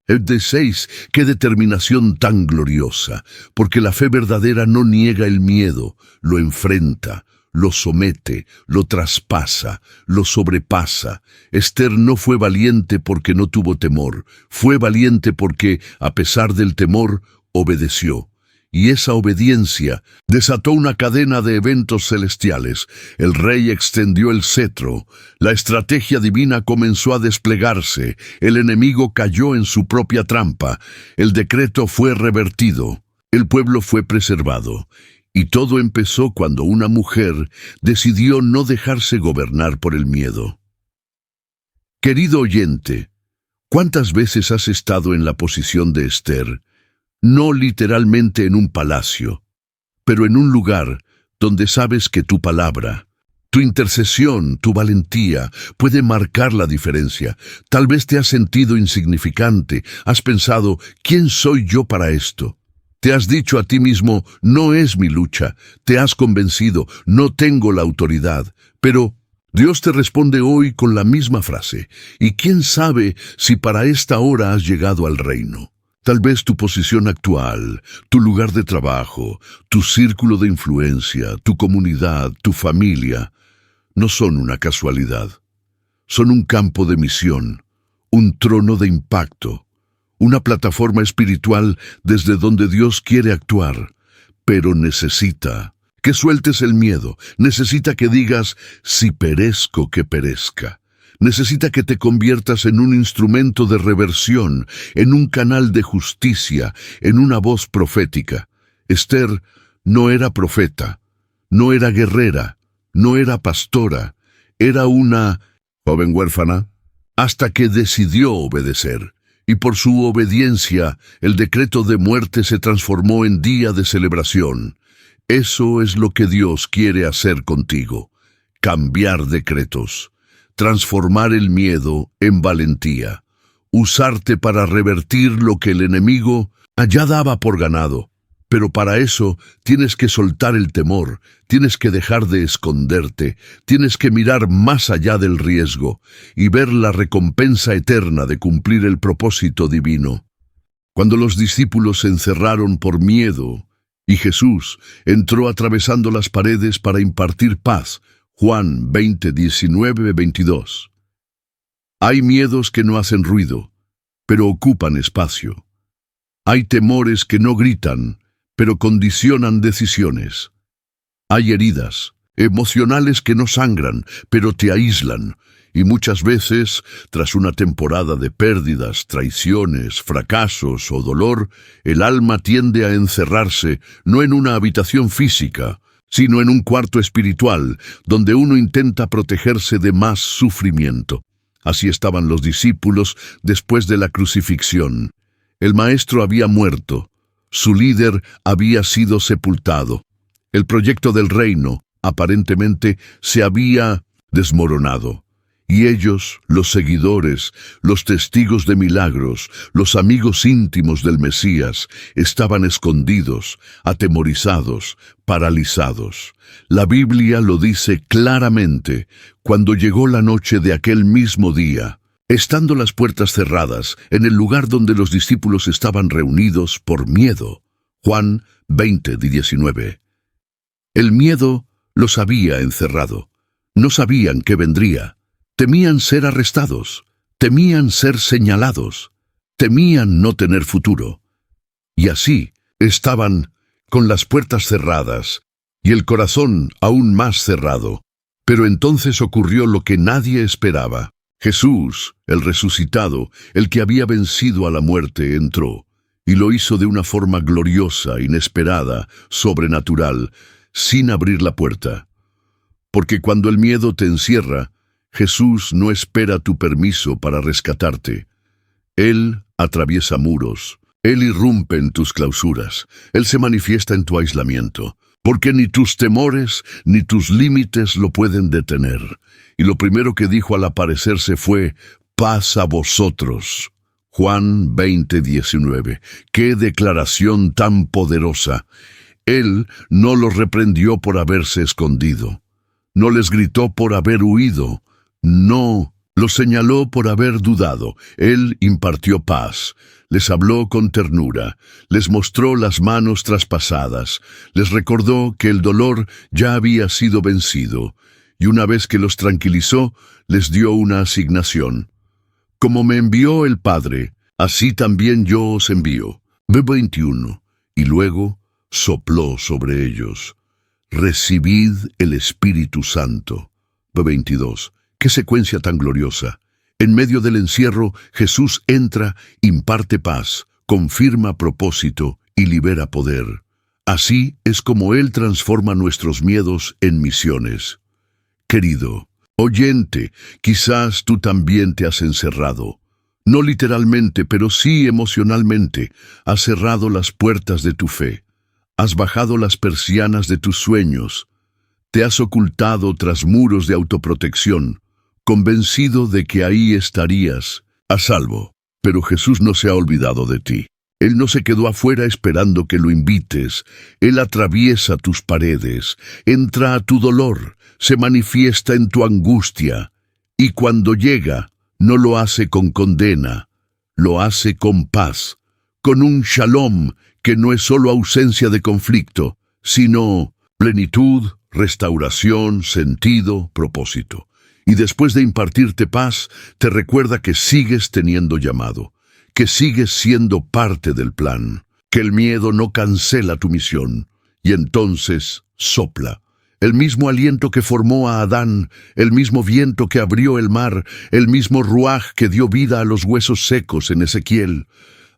Qué determinación tan gloriosa, porque la fe verdadera no niega el miedo, lo enfrenta, lo somete, lo traspasa, lo sobrepasa. Esther no fue valiente porque no tuvo temor, fue valiente porque, a pesar del temor, obedeció. Y esa obediencia desató una cadena de eventos celestiales. El rey extendió el cetro, la estrategia divina comenzó a desplegarse, el enemigo cayó en su propia trampa, el decreto fue revertido, el pueblo fue preservado. Y todo empezó cuando una mujer decidió no dejarse gobernar por el miedo. Querido oyente, ¿cuántas veces has estado en la posición de Esther? No literalmente en un palacio, pero en un lugar donde sabes que tu palabra, tu intercesión, tu valentía puede marcar la diferencia. Tal vez te has sentido insignificante, has pensado: ¿quién soy yo para esto? Te has dicho a ti mismo: no es mi lucha. Te has convencido: no tengo la autoridad. Pero Dios te responde hoy con la misma frase. Y quién sabe si para esta hora has llegado al reino. Tal vez tu posición actual, tu lugar de trabajo, tu círculo de influencia, tu comunidad, tu familia, no son una casualidad. Son un campo de misión, un trono de impacto, una plataforma espiritual desde donde Dios quiere actuar. Pero necesita que sueltes el miedo, necesita que digas: si perezco, que perezca. Necesita que te conviertas en un instrumento de reversión, en un canal de justicia, en una voz profética. Esther no era profeta, no era guerrera, no era pastora, era una joven huérfana, hasta que decidió obedecer. Y por su obediencia, el decreto de muerte se transformó en día de celebración. Eso es lo que Dios quiere hacer contigo: cambiar decretos. Transformar el miedo en valentía, usarte para revertir lo que el enemigo ya daba por ganado. Pero para eso tienes que soltar el temor, tienes que dejar de esconderte, tienes que mirar más allá del riesgo y ver la recompensa eterna de cumplir el propósito divino. Cuando los discípulos se encerraron por miedo y Jesús entró atravesando las paredes para impartir paz, Juan 20, 19, 22. Hay miedos que no hacen ruido, pero ocupan espacio. Hay temores que no gritan, pero condicionan decisiones. Hay heridas emocionales que no sangran, pero te aíslan. Y muchas veces, tras una temporada de pérdidas, traiciones, fracasos o dolor, el alma tiende a encerrarse no en una habitación física, sino en un cuarto espiritual, donde uno intenta protegerse de más sufrimiento. Así estaban los discípulos después de la crucifixión. El maestro había muerto, su líder había sido sepultado. El proyecto del reino, aparentemente, se había desmoronado. Y ellos, los seguidores, los testigos de milagros, los amigos íntimos del Mesías, estaban escondidos, atemorizados, paralizados. La Biblia lo dice claramente: cuando llegó la noche de aquel mismo día, estando las puertas cerradas, en el lugar donde los discípulos estaban reunidos por miedo. Juan 20, 19. El miedo los había encerrado. No sabían qué vendría. Temían ser arrestados, temían ser señalados, temían no tener futuro. Y así estaban con las puertas cerradas y el corazón aún más cerrado. Pero entonces ocurrió lo que nadie esperaba. Jesús, el resucitado, el que había vencido a la muerte, entró. Y lo hizo de una forma gloriosa, inesperada, sobrenatural, sin abrir la puerta. Porque cuando el miedo te encierra, Jesús no espera tu permiso para rescatarte. Él atraviesa muros. Él irrumpe en tus clausuras. Él se manifiesta en tu aislamiento. Porque ni tus temores ni tus límites lo pueden detener. Y lo primero que dijo al aparecerse fue: «Paz a vosotros». Juan 20:19. ¡Qué declaración tan poderosa! Él no los reprendió por haberse escondido. No les gritó por haber huido. No, los señaló por haber dudado. Él impartió paz. Les habló con ternura. Les mostró las manos traspasadas. Les recordó que el dolor ya había sido vencido. Y una vez que los tranquilizó, les dio una asignación. Como me envió el Padre, así también yo os envío. B21. Y luego sopló sobre ellos. Recibid el Espíritu Santo. B22. ¡Qué secuencia tan gloriosa! En medio del encierro, Jesús entra, imparte paz, confirma propósito y libera poder. Así es como Él transforma nuestros miedos en misiones. Querido oyente, quizás tú también te has encerrado. No literalmente, pero sí emocionalmente. Has cerrado las puertas de tu fe. Has bajado las persianas de tus sueños. Te has ocultado tras muros de autoprotección, convencido de que ahí estarías, a salvo. Pero Jesús no se ha olvidado de ti. Él no se quedó afuera esperando que lo invites. Él atraviesa tus paredes, entra a tu dolor, se manifiesta en tu angustia. Y cuando llega, no lo hace con condena, lo hace con paz, con un shalom que no es solo ausencia de conflicto, sino plenitud, restauración, sentido, propósito. Y después de impartirte paz, te recuerda que sigues teniendo llamado, que sigues siendo parte del plan, que el miedo no cancela tu misión. Y entonces sopla. El mismo aliento que formó a Adán, el mismo viento que abrió el mar, el mismo ruaj que dio vida a los huesos secos en Ezequiel,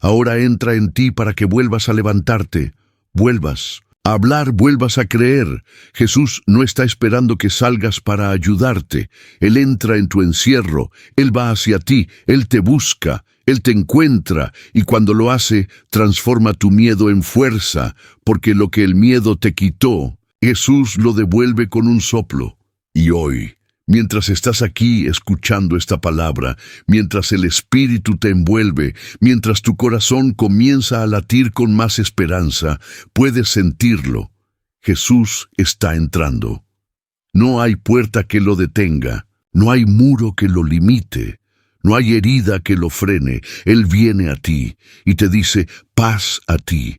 ahora entra en ti para que vuelvas a levantarte, vuelvas a hablar, vuelvas a creer. Jesús no está esperando que salgas para ayudarte. Él entra en tu encierro, Él va hacia ti, Él te busca, Él te encuentra, y cuando lo hace, transforma tu miedo en fuerza, porque lo que el miedo te quitó, Jesús lo devuelve con un soplo. Y hoy, mientras estás aquí escuchando esta palabra, mientras el Espíritu te envuelve, mientras tu corazón comienza a latir con más esperanza, puedes sentirlo. Jesús está entrando. No hay puerta que lo detenga, no hay muro que lo limite, no hay herida que lo frene. Él viene a ti y te dice: paz a ti.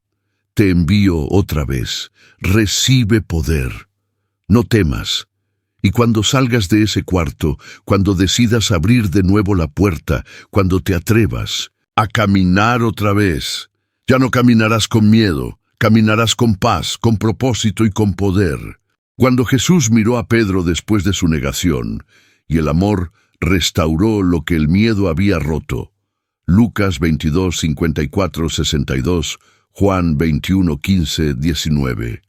Te envío otra vez. Recibe poder. No temas. Y cuando salgas de ese cuarto, cuando decidas abrir de nuevo la puerta, cuando te atrevas a caminar otra vez, ya no caminarás con miedo, caminarás con paz, con propósito y con poder. Cuando Jesús miró a Pedro después de su negación, y el amor restauró lo que el miedo había roto. Lucas 22, 54, 62, Juan 21, 15, 19.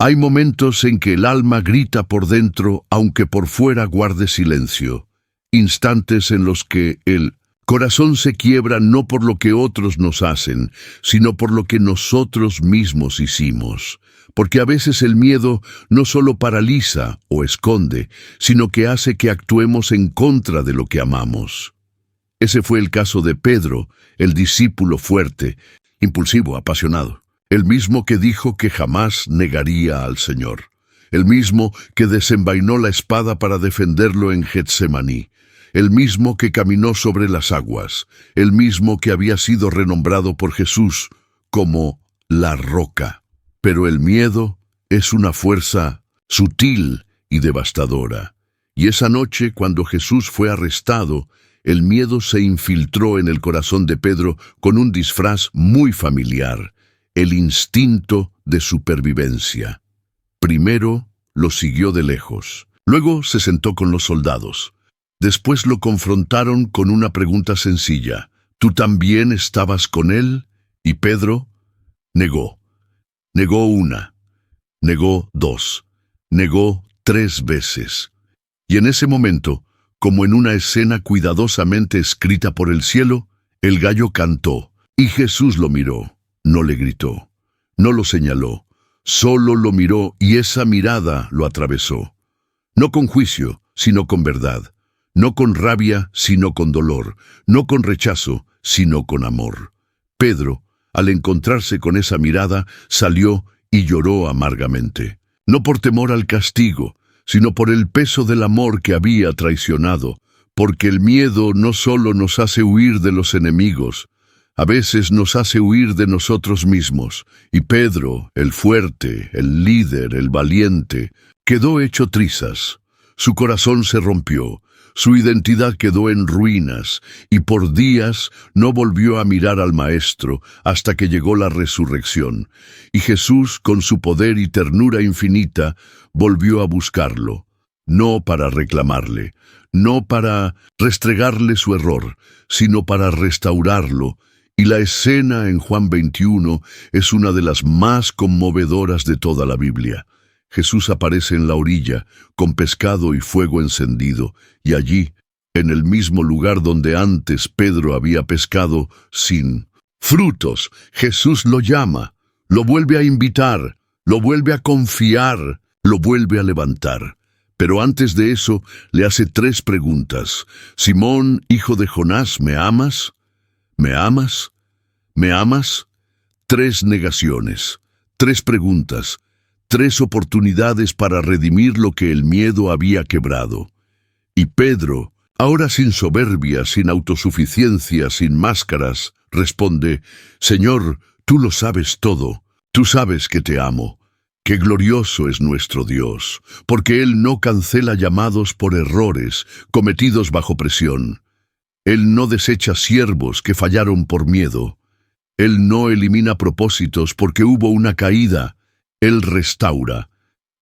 Hay momentos en que el alma grita por dentro, aunque por fuera guarde silencio. Instantes en los que el corazón se quiebra no por lo que otros nos hacen, sino por lo que nosotros mismos hicimos. Porque a veces el miedo no solo paraliza o esconde, sino que hace que actuemos en contra de lo que amamos. Ese fue el caso de Pedro, el discípulo fuerte, impulsivo, apasionado. El mismo que dijo que jamás negaría al Señor. El mismo que desenvainó la espada para defenderlo en Getsemaní. El mismo que caminó sobre las aguas. El mismo que había sido renombrado por Jesús como la roca. Pero el miedo es una fuerza sutil y devastadora. Y esa noche, cuando Jesús fue arrestado, el miedo se infiltró en el corazón de Pedro con un disfraz muy familiar: el instinto de supervivencia. Primero lo siguió de lejos, luego se sentó con los soldados. Después lo confrontaron con una pregunta sencilla: ¿tú también estabas con él? Y Pedro negó. Negó una, negó dos, negó 3 veces. Y en ese momento, como en una escena cuidadosamente escrita por el cielo, el gallo cantó, y Jesús lo miró. No le gritó, no lo señaló, solo lo miró y esa mirada lo atravesó. No con juicio, sino con verdad. No con rabia, sino con dolor. No con rechazo, sino con amor. Pedro, al encontrarse con esa mirada, salió y lloró amargamente. No por temor al castigo, sino por el peso del amor que había traicionado, porque el miedo no solo nos hace huir de los enemigos, a veces nos hace huir de nosotros mismos. Y Pedro, el fuerte, el líder, el valiente, quedó hecho trizas. Su corazón se rompió, su identidad quedó en ruinas, y por días no volvió a mirar al Maestro hasta que llegó la resurrección. Y Jesús, con su poder y ternura infinita, volvió a buscarlo, no para reclamarle, no para restregarle su error, sino para restaurarlo. Y la escena en Juan 21 es una de las más conmovedoras de toda la Biblia. Jesús aparece en la orilla, con pescado y fuego encendido, y allí, en el mismo lugar donde antes Pedro había pescado, sin frutos, Jesús lo llama, lo vuelve a invitar, lo vuelve a confiar, lo vuelve a levantar. Pero antes de eso, le hace 3 preguntas. Simón, hijo de Jonás, ¿me amas? ¿Me amas? ¿Me amas? 3 negaciones, 3 preguntas, 3 oportunidades para redimir lo que el miedo había quebrado. Y Pedro, ahora sin soberbia, sin autosuficiencia, sin máscaras, responde, Señor, tú lo sabes todo, tú sabes que te amo. Qué glorioso es nuestro Dios, porque Él no cancela llamados por errores cometidos bajo presión. Él no desecha siervos que fallaron por miedo. Él no elimina propósitos porque hubo una caída. Él restaura,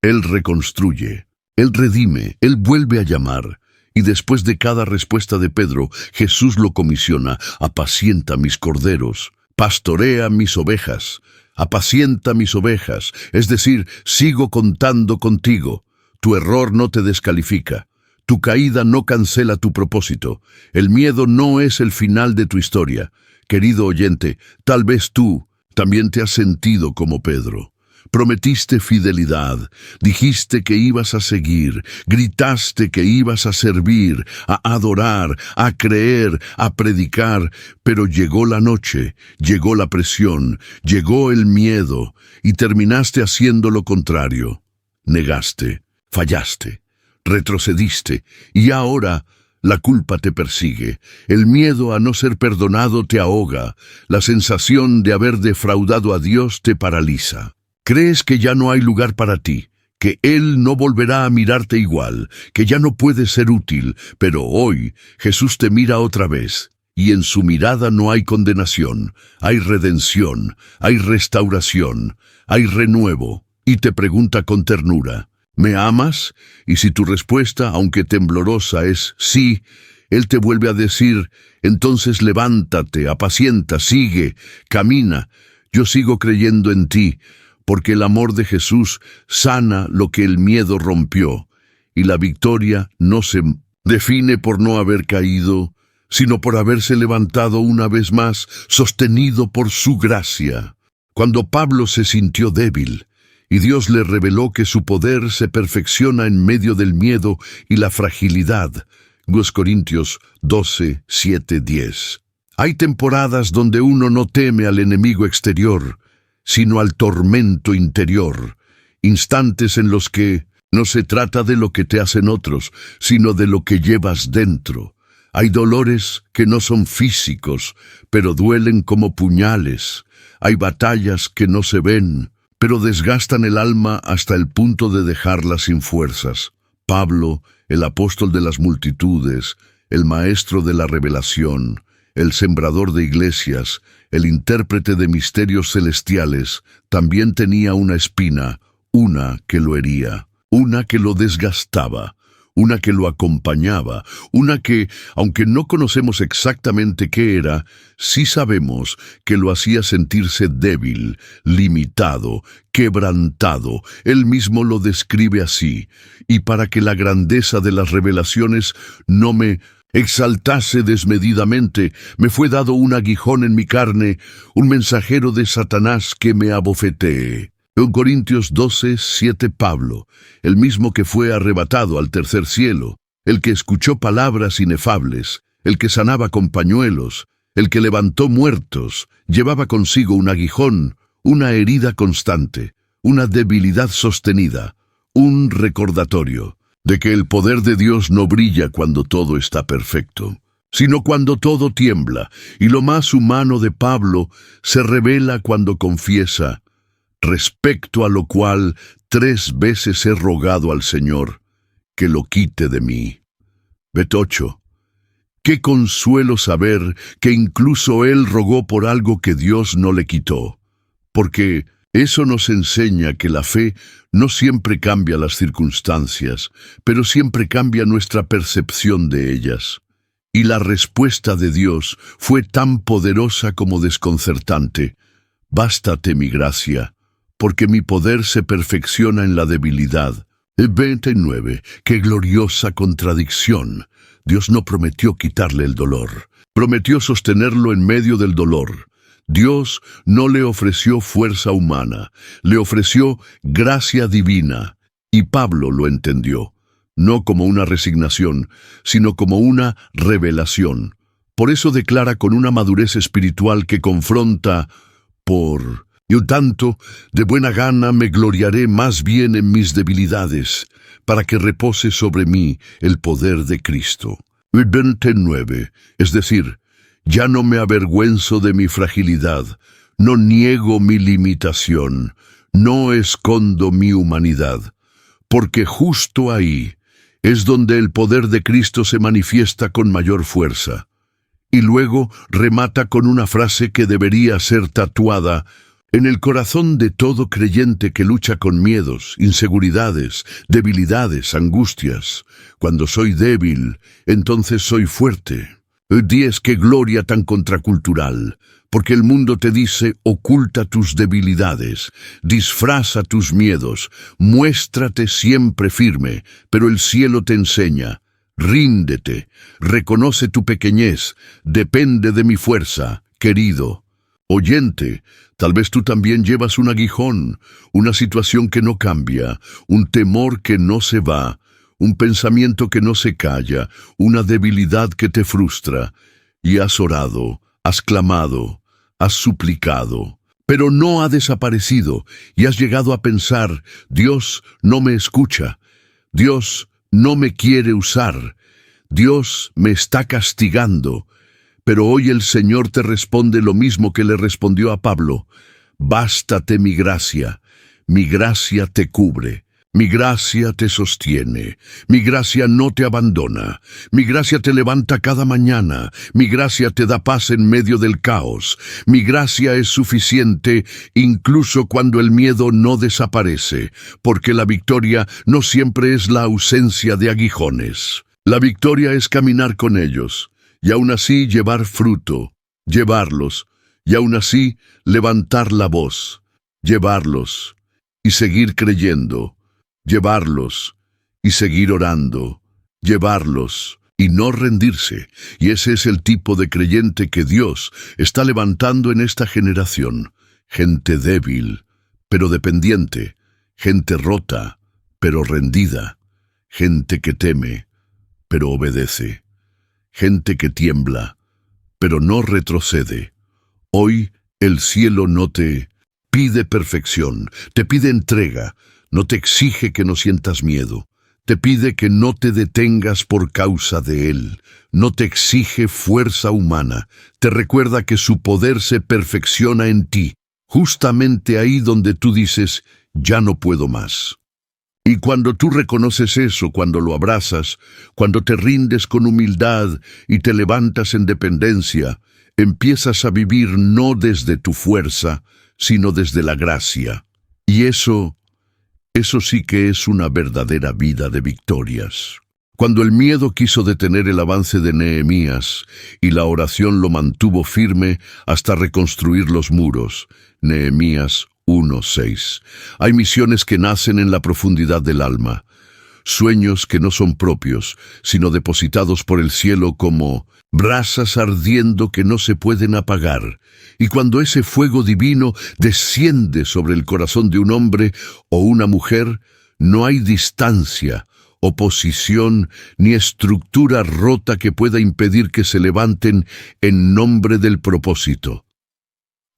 Él reconstruye, Él redime, Él vuelve a llamar. Y después de cada respuesta de Pedro, Jesús lo comisiona: apacienta mis corderos, pastorea mis ovejas, apacienta mis ovejas, es decir, sigo contando contigo. Tu error no te descalifica. Tu caída no cancela tu propósito. El miedo no es el final de tu historia. Querido oyente, tal vez tú también te has sentido como Pedro. Prometiste fidelidad, dijiste que ibas a seguir, gritaste que ibas a servir, a adorar, a creer, a predicar, pero llegó la noche, llegó la presión, llegó el miedo, y terminaste haciendo lo contrario. Negaste, fallaste, retrocediste, y ahora la culpa te persigue, el miedo a no ser perdonado te ahoga, la sensación de haber defraudado a Dios te paraliza. Crees que ya no hay lugar para ti, que Él no volverá a mirarte igual, que ya no puedes ser útil, pero hoy Jesús te mira otra vez, y en su mirada no hay condenación, hay redención, hay restauración, hay renuevo, y te pregunta con ternura, ¿me amas? Y si tu respuesta, aunque temblorosa, es sí, Él te vuelve a decir, entonces levántate, apacienta, sigue, camina, yo sigo creyendo en ti, porque el amor de Jesús sana lo que el miedo rompió, y la victoria no se define por no haber caído, sino por haberse levantado una vez más, sostenido por su gracia. Cuando Pablo se sintió débil, y Dios le reveló que su poder se perfecciona en medio del miedo y la fragilidad. 2 Corintios 12, 7, 10. Hay temporadas donde uno no teme al enemigo exterior, sino al tormento interior, instantes en los que no se trata de lo que te hacen otros, sino de lo que llevas dentro. Hay dolores que no son físicos, pero duelen como puñales. Hay batallas que no se ven, pero desgastan el alma hasta el punto de dejarla sin fuerzas. Pablo, el apóstol de las multitudes, el maestro de la revelación, el sembrador de iglesias, el intérprete de misterios celestiales, también tenía una espina, una que lo hería, una que lo desgastaba, una que lo acompañaba, una que, aunque no conocemos exactamente qué era, sí sabemos que lo hacía sentirse débil, limitado, quebrantado. Él mismo lo describe así, y para que la grandeza de las revelaciones no me exaltase desmedidamente, me fue dado un aguijón en mi carne, un mensajero de Satanás que me abofetee. En Corintios 12:7 Pablo, el mismo que fue arrebatado al tercer cielo, el que escuchó palabras inefables, el que sanaba con pañuelos, el que levantó muertos, llevaba consigo un aguijón, una herida constante, una debilidad sostenida, un recordatorio de que el poder de Dios no brilla cuando todo está perfecto, sino cuando todo tiembla, y lo más humano de Pablo se revela cuando confiesa: respecto a lo cual 3 veces he rogado al Señor que lo quite de mí. Bet 8. Qué consuelo saber que incluso él rogó por algo que Dios no le quitó, porque eso nos enseña que la fe no siempre cambia las circunstancias, pero siempre cambia nuestra percepción de ellas. Y la respuesta de Dios fue tan poderosa como desconcertante: bástate mi gracia, porque mi poder se perfecciona en la debilidad. 29. Qué gloriosa contradicción. Dios no prometió quitarle el dolor, prometió sostenerlo en medio del dolor. Dios no le ofreció fuerza humana, le ofreció gracia divina, y Pablo lo entendió, no como una resignación, sino como una revelación. Por eso declara con una madurez espiritual que confronta: yo tanto, de buena gana me gloriaré más bien en mis debilidades, para que repose sobre mí el poder de Cristo. 29. Es decir, ya no me avergüenzo de mi fragilidad, no niego mi limitación, no escondo mi humanidad, porque justo ahí es donde el poder de Cristo se manifiesta con mayor fuerza. Y luego remata con una frase que debería ser tatuada en el corazón de todo creyente que lucha con miedos, inseguridades, debilidades, angustias: cuando soy débil, entonces soy fuerte. 10. Qué gloria tan contracultural, porque el mundo te dice: oculta tus debilidades, disfraza tus miedos, muéstrate siempre firme, pero el cielo te enseña: ríndete, reconoce tu pequeñez, depende de mi fuerza, querido oyente. Tal vez tú también llevas un aguijón, una situación que no cambia, un temor que no se va, un pensamiento que no se calla, una debilidad que te frustra, y has orado, has clamado, has suplicado, pero no ha desaparecido, y has llegado a pensar: Dios no me escucha, Dios no me quiere usar, Dios me está castigando. Pero hoy el Señor te responde lo mismo que le respondió a Pablo: bástate mi gracia te cubre, mi gracia te sostiene, mi gracia no te abandona, mi gracia te levanta cada mañana, mi gracia te da paz en medio del caos, mi gracia es suficiente incluso cuando el miedo no desaparece, porque la victoria no siempre es la ausencia de aguijones. La victoria es caminar con ellos, y aún así llevar fruto, llevarlos, y aún así levantar la voz, llevarlos, y seguir creyendo, llevarlos, y seguir orando, llevarlos, y no rendirse. Y ese es el tipo de creyente que Dios está levantando en esta generación: gente débil, pero dependiente, gente rota, pero rendida, gente que teme, pero obedece. Gente que tiembla, pero no retrocede. Hoy el cielo no te pide perfección, te pide entrega, no te exige que no sientas miedo, te pide que no te detengas por causa de él, no te exige fuerza humana, te recuerda que su poder se perfecciona en ti, justamente ahí donde tú dices: ya no puedo más. Y cuando tú reconoces eso, cuando lo abrazas, cuando te rindes con humildad y te levantas en dependencia, empiezas a vivir no desde tu fuerza, sino desde la gracia. Y eso sí que es una verdadera vida de victorias. Cuando el miedo quiso detener el avance de Nehemías y la oración lo mantuvo firme hasta reconstruir los muros. Nehemías 1:6. Hay misiones que nacen en la profundidad del alma, sueños que no son propios, sino depositados por el cielo como brasas ardiendo que no se pueden apagar. Y cuando ese fuego divino desciende sobre el corazón de un hombre o una mujer, no hay distancia, oposición ni estructura rota que pueda impedir que se levanten en nombre del propósito.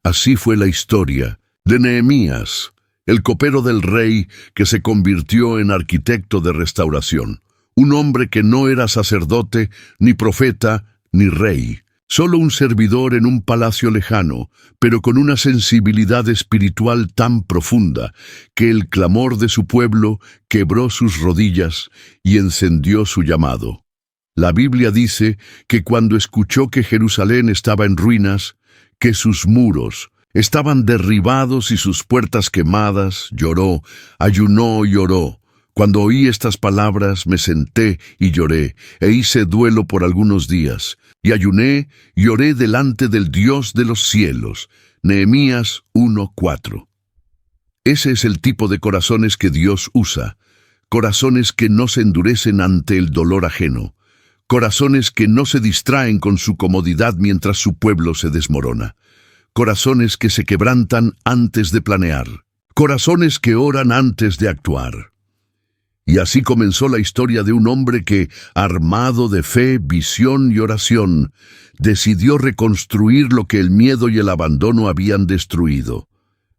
Así fue la historia de Nehemías, el copero del rey que se convirtió en arquitecto de restauración, un hombre que no era sacerdote, ni profeta, ni rey, solo un servidor en un palacio lejano, pero con una sensibilidad espiritual tan profunda que el clamor de su pueblo quebró sus rodillas y encendió su llamado. La Biblia dice que cuando escuchó que Jerusalén estaba en ruinas, que sus muros estaban derribados y sus puertas quemadas, lloró, ayunó y oró. Cuando oí estas palabras me senté y lloré, e hice duelo por algunos días, y ayuné y oré delante del Dios de los cielos. Nehemías 1:4. Ese es el tipo de corazones que Dios usa, corazones que no se endurecen ante el dolor ajeno, corazones que no se distraen con su comodidad mientras su pueblo se desmorona, corazones que se quebrantan antes de planear, corazones que oran antes de actuar. Y así comenzó la historia de un hombre que, armado de fe, visión y oración, decidió reconstruir lo que el miedo y el abandono habían destruido.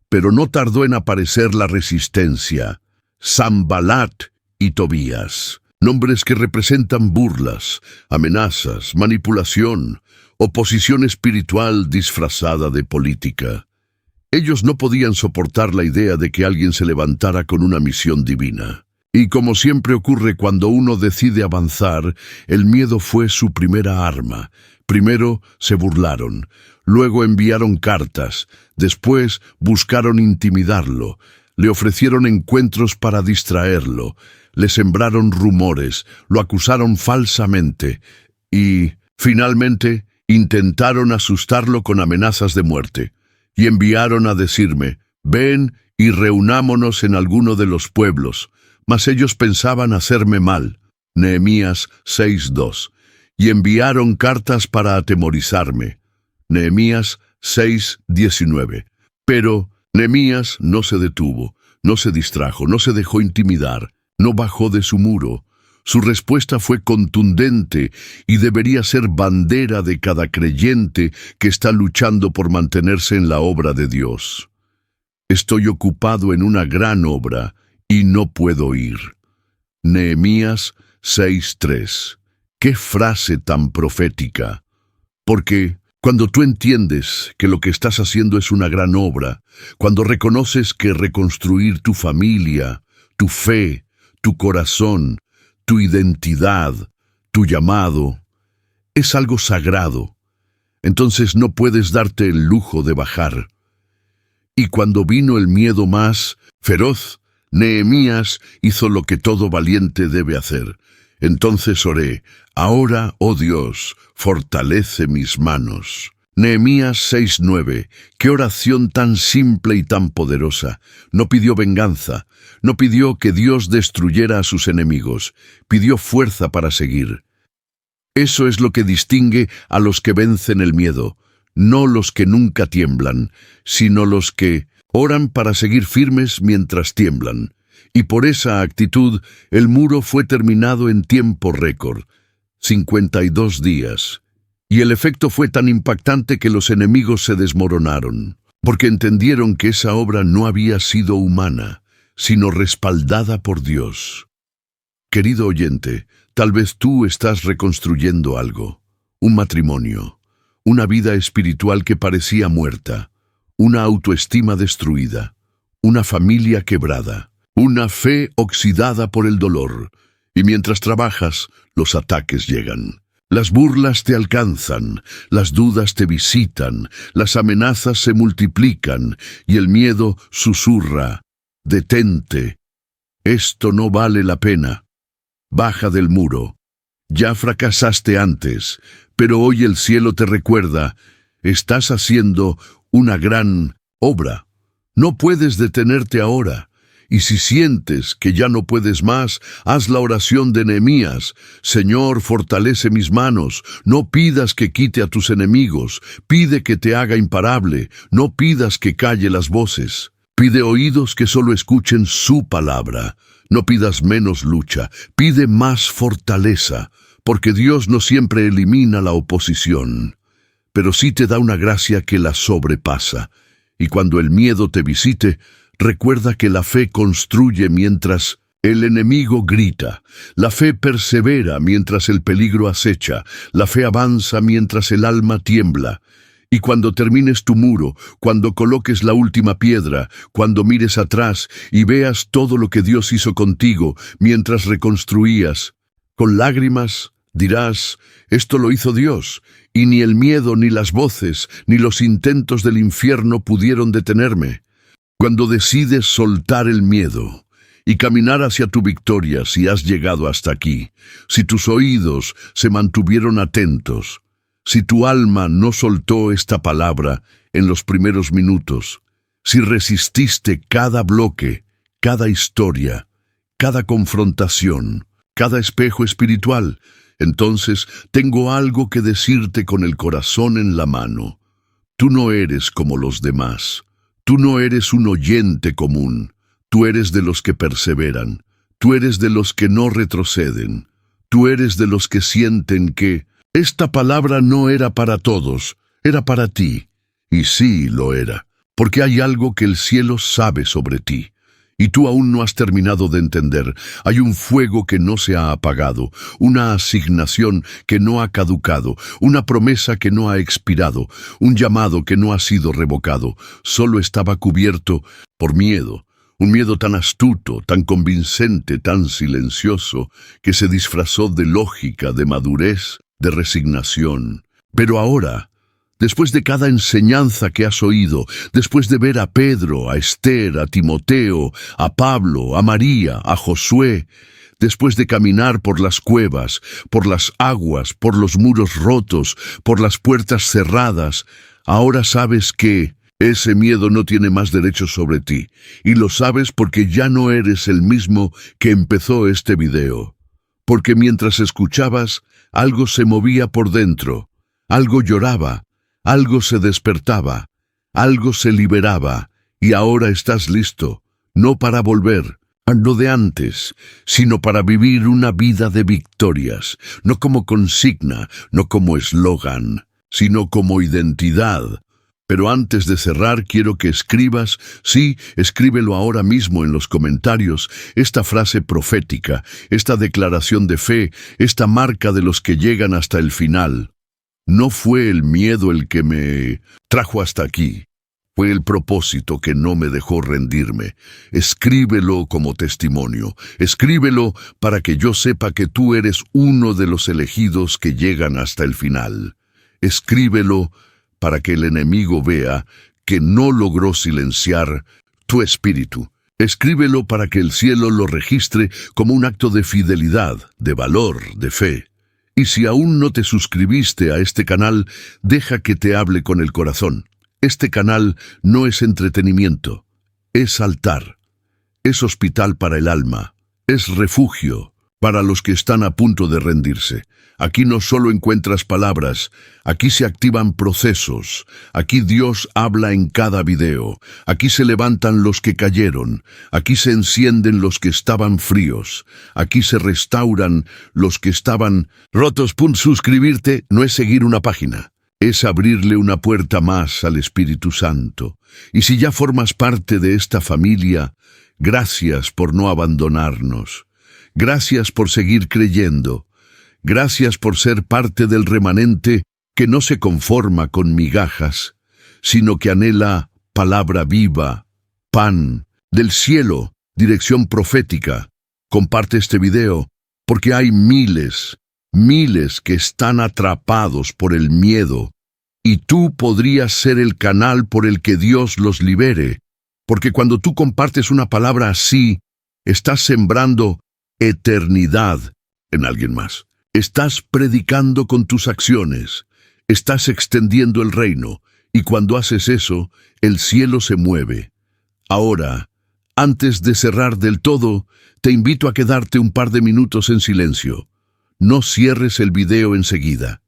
Pero no tardó en aparecer la resistencia. Sanbalat y Tobías, nombres que representan burlas, amenazas, manipulación, oposición espiritual disfrazada de política. Ellos no podían soportar la idea de que alguien se levantara con una misión divina. Y como siempre ocurre cuando uno decide avanzar, el miedo fue su primera arma. Primero se burlaron, luego enviaron cartas, después buscaron intimidarlo, le ofrecieron encuentros para distraerlo, le sembraron rumores, lo acusaron falsamente y, finalmente, intentaron asustarlo con amenazas de muerte. Y enviaron a decirme, ven y reunámonos en alguno de los pueblos. Mas ellos pensaban hacerme mal. Nehemías 6:2. Y enviaron cartas para atemorizarme. Nehemías 6:19. Pero Nehemías no se detuvo, no se distrajo, no se dejó intimidar, no bajó de su muro. Su respuesta fue contundente y debería ser bandera de cada creyente que está luchando por mantenerse en la obra de Dios. Estoy ocupado en una gran obra y no puedo ir. Nehemías 6:3. ¡Qué frase tan profética! Porque cuando tú entiendes que lo que estás haciendo es una gran obra, cuando reconoces que reconstruir tu familia, tu fe, tu corazón, tu identidad, tu llamado, es algo sagrado, entonces no puedes darte el lujo de bajar. Y cuando vino el miedo más feroz, Nehemías hizo lo que todo valiente debe hacer. Entonces oré, ahora, oh Dios, fortalece mis manos. Nehemías 6:9. Qué oración tan simple y tan poderosa. No pidió venganza, no pidió que Dios destruyera a sus enemigos, pidió fuerza para seguir. Eso es lo que distingue a los que vencen el miedo, no los que nunca tiemblan, sino los que oran para seguir firmes mientras tiemblan. Y por esa actitud, el muro fue terminado en tiempo récord, 52 días. Y el efecto fue tan impactante que los enemigos se desmoronaron, porque entendieron que esa obra no había sido humana, sino respaldada por Dios. Querido oyente, tal vez tú estás reconstruyendo algo, un matrimonio, una vida espiritual que parecía muerta, una autoestima destruida, una familia quebrada, una fe oxidada por el dolor, y mientras trabajas, los ataques llegan. Las burlas te alcanzan, las dudas te visitan, las amenazas se multiplican, y el miedo susurra, detente, esto no vale la pena. Baja del muro, Ya fracasaste antes, pero hoy el cielo te recuerda, estás haciendo una gran obra. No puedes detenerte ahora. Y si sientes que ya no puedes más, haz la oración de Nehemías. Señor, fortalece mis manos. No pidas que quite a tus enemigos. Pide que te haga imparable. No pidas que calle las voces. Pide oídos que solo escuchen su palabra. No pidas menos lucha. Pide más fortaleza, porque Dios no siempre elimina la oposición, pero sí te da una gracia que la sobrepasa. Y cuando el miedo te visite, recuerda que la fe construye mientras el enemigo grita. La fe persevera mientras el peligro acecha. La fe avanza mientras el alma tiembla. Y cuando termines tu muro, cuando coloques la última piedra, cuando mires atrás y veas todo lo que Dios hizo contigo mientras reconstruías, con lágrimas dirás, esto lo hizo Dios, y ni el miedo, ni las voces, ni los intentos del infierno pudieron detenerme. Cuando decides soltar el miedo y caminar hacia tu victoria, si has llegado hasta aquí, si tus oídos se mantuvieron atentos, si tu alma no soltó esta palabra en los primeros minutos, si resististe cada bloque, cada historia, cada confrontación, cada espejo espiritual, entonces tengo algo que decirte con el corazón en la mano. Tú no eres como los demás. Tú no eres un oyente común. Tú eres de los que perseveran. Tú eres de los que no retroceden. Tú eres de los que sienten que esta palabra no era para todos, era para ti. Y sí lo era, porque hay algo que el cielo sabe sobre ti. Y tú aún no has terminado de entender. Hay un fuego que no se ha apagado, una asignación que no ha caducado, una promesa que no ha expirado, un llamado que no ha sido revocado. Solo estaba cubierto por miedo. Un miedo tan astuto, tan convincente, tan silencioso, que se disfrazó de lógica, de madurez, de resignación. Pero ahora, después de cada enseñanza que has oído, después de ver a Pedro, a Esther, a Timoteo, a Pablo, a María, a Josué, después de caminar por las cuevas, por las aguas, por los muros rotos, por las puertas cerradas, ahora sabes que ese miedo no tiene más derecho sobre ti, y lo sabes porque ya no eres el mismo que empezó este video. Porque mientras escuchabas, algo se movía por dentro, algo lloraba, algo se despertaba, algo se liberaba, y ahora estás listo, no para volver a lo de antes, sino para vivir una vida de victorias, no como consigna, no como eslogan, sino como identidad. Pero antes de cerrar, quiero que escribas, sí, escríbelo ahora mismo en los comentarios, esta frase profética, esta declaración de fe, esta marca de los que llegan hasta el final. No fue el miedo el que me trajo hasta aquí. Fue el propósito que no me dejó rendirme. Escríbelo como testimonio. Escríbelo para que yo sepa que tú eres uno de los elegidos que llegan hasta el final. Escríbelo para que el enemigo vea que no logró silenciar tu espíritu. Escríbelo para que el cielo lo registre como un acto de fidelidad, de valor, de fe. Y si aún no te suscribiste a este canal, deja que te hable con el corazón. Este canal no es entretenimiento, es altar, es hospital para el alma, es refugio para los que están a punto de rendirse. Aquí no solo encuentras palabras, aquí se activan procesos, aquí Dios habla en cada video, aquí se levantan los que cayeron, aquí se encienden los que estaban fríos, aquí se restauran los que estaban rotos. Suscribirte no es seguir una página, es abrirle una puerta más al Espíritu Santo. Y si ya formas parte de esta familia, gracias por no abandonarnos, gracias por seguir creyendo. Gracias por ser parte del remanente que no se conforma con migajas, sino que anhela palabra viva, pan del cielo, dirección profética. Comparte este video porque hay miles que están atrapados por el miedo y tú podrías ser el canal por el que Dios los libere, porque cuando tú compartes una palabra así, estás sembrando eternidad en alguien más. Estás predicando con tus acciones, estás extendiendo el reino, y cuando haces eso, el cielo se mueve. Ahora, antes de cerrar del todo, te invito a quedarte un par de minutos en silencio. No cierres el video enseguida.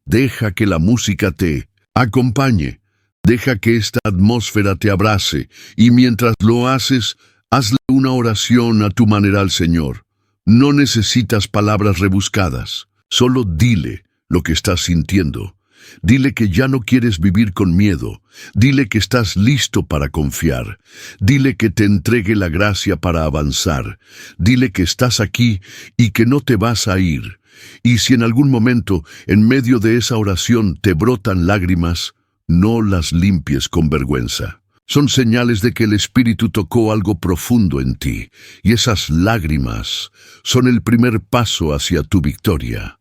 Deja que la música te acompañe. Deja que esta atmósfera te abrace, y mientras lo haces, hazle una oración a tu manera al Señor. No necesitas palabras rebuscadas, solo dile lo que estás sintiendo. Dile que ya no quieres vivir con miedo. Dile que estás listo para confiar. Dile que te entregue la gracia para avanzar. Dile que estás aquí y que no te vas a ir. Y si en algún momento, en medio de esa oración, te brotan lágrimas, no las limpies con vergüenza. Son señales de que el Espíritu tocó algo profundo en ti, y esas lágrimas son el primer paso hacia tu victoria.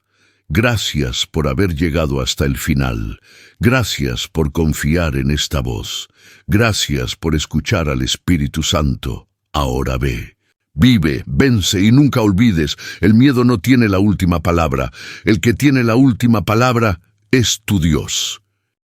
Gracias por haber llegado hasta el final. Gracias por confiar en esta voz. Gracias por escuchar al Espíritu Santo. Ahora ve. Vive, vence y nunca olvides, el miedo no tiene la última palabra. El que tiene la última palabra es tu Dios.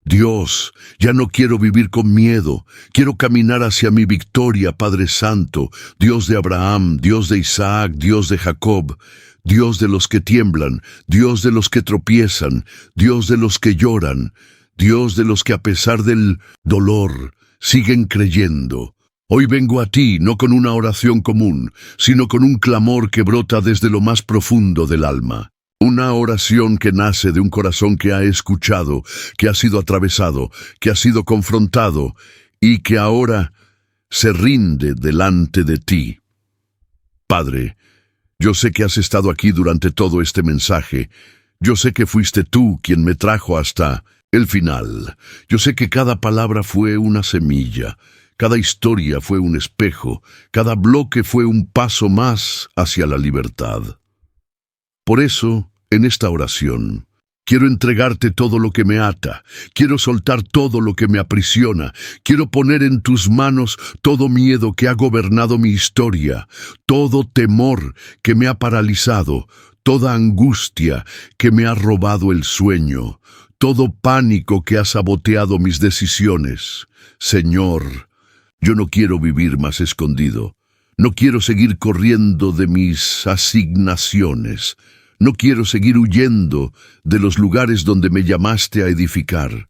Dios, ya no quiero vivir con miedo, quiero caminar hacia mi victoria, Padre Santo, Dios de Abraham, Dios de Isaac, Dios de Jacob, Dios de los que tiemblan, Dios de los que tropiezan, Dios de los que lloran, Dios de los que a pesar del dolor siguen creyendo. Hoy vengo a ti no con una oración común, sino con un clamor que brota desde lo más profundo del alma. Una oración que nace de un corazón que ha escuchado, que ha sido atravesado, que ha sido confrontado y que ahora se rinde delante de ti. Padre, yo sé que has estado aquí durante todo este mensaje. Yo sé que fuiste tú quien me trajo hasta el final. Yo sé que cada palabra fue una semilla, cada historia fue un espejo, cada bloque fue un paso más hacia la libertad. Por eso, en esta oración, quiero entregarte todo lo que me ata, quiero soltar todo lo que me aprisiona, quiero poner en tus manos todo miedo que ha gobernado mi historia, todo temor que me ha paralizado, toda angustia que me ha robado el sueño, todo pánico que ha saboteado mis decisiones. Señor, yo no quiero vivir más escondido, no quiero seguir corriendo de mis asignaciones. No quiero seguir huyendo de los lugares donde me llamaste a edificar.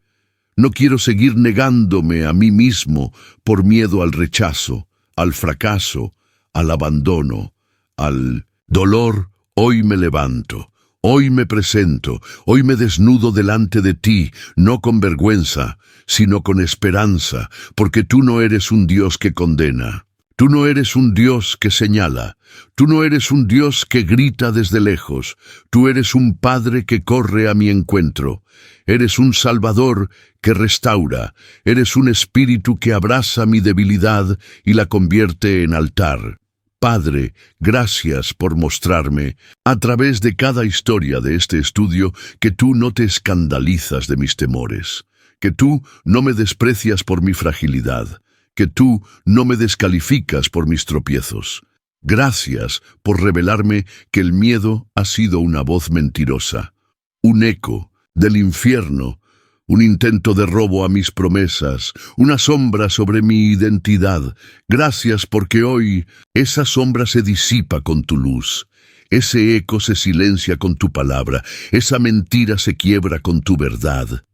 No quiero seguir negándome a mí mismo por miedo al rechazo, al fracaso, al abandono, al dolor. Hoy me levanto, hoy me presento, hoy me desnudo delante de ti, no con vergüenza, sino con esperanza, porque tú no eres un Dios que condena. Tú no eres un Dios que señala, tú no eres un Dios que grita desde lejos, tú eres un Padre que corre a mi encuentro, eres un Salvador que restaura, eres un Espíritu que abraza mi debilidad y la convierte en altar. Padre, gracias por mostrarme, a través de cada historia de este estudio, que tú no te escandalizas de mis temores, que tú no me desprecias por mi fragilidad, que tú no me descalificas por mis tropiezos. Gracias por revelarme que el miedo ha sido una voz mentirosa, un eco del infierno, un intento de robo a mis promesas, una sombra sobre mi identidad. Gracias porque hoy esa sombra se disipa con tu luz, ese eco se silencia con tu palabra, esa mentira se quiebra con tu verdad.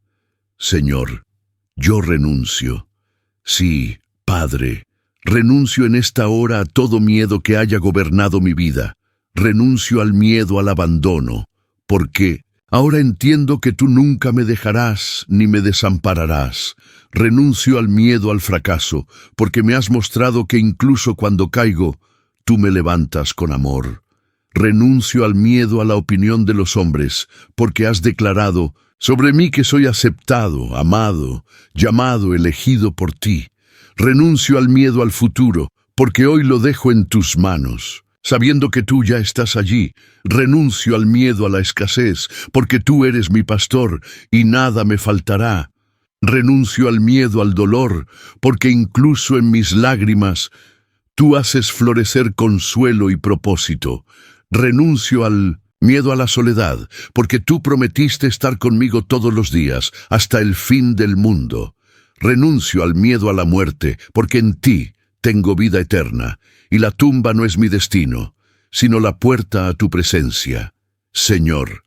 Señor, yo renuncio. Sí, Padre, renuncio en esta hora a todo miedo que haya gobernado mi vida. Renuncio al miedo al abandono, porque ahora entiendo que tú nunca me dejarás ni me desampararás. Renuncio al miedo al fracaso, porque me has mostrado que incluso cuando caigo, tú me levantas con amor. Renuncio al miedo a la opinión de los hombres, porque has declarado sobre mí que soy aceptado, amado, llamado, elegido por ti. Renuncio al miedo al futuro, porque hoy lo dejo en tus manos, sabiendo que tú ya estás allí. Renuncio al miedo a la escasez, porque tú eres mi pastor y nada me faltará. Renuncio al miedo al dolor, porque incluso en mis lágrimas, tú haces florecer consuelo y propósito. Renuncio al Miedo a la soledad, porque tú prometiste estar conmigo todos los días, hasta el fin del mundo. Renuncio al miedo a la muerte, porque en ti tengo vida eterna, y la tumba no es mi destino, sino la puerta a tu presencia. Señor,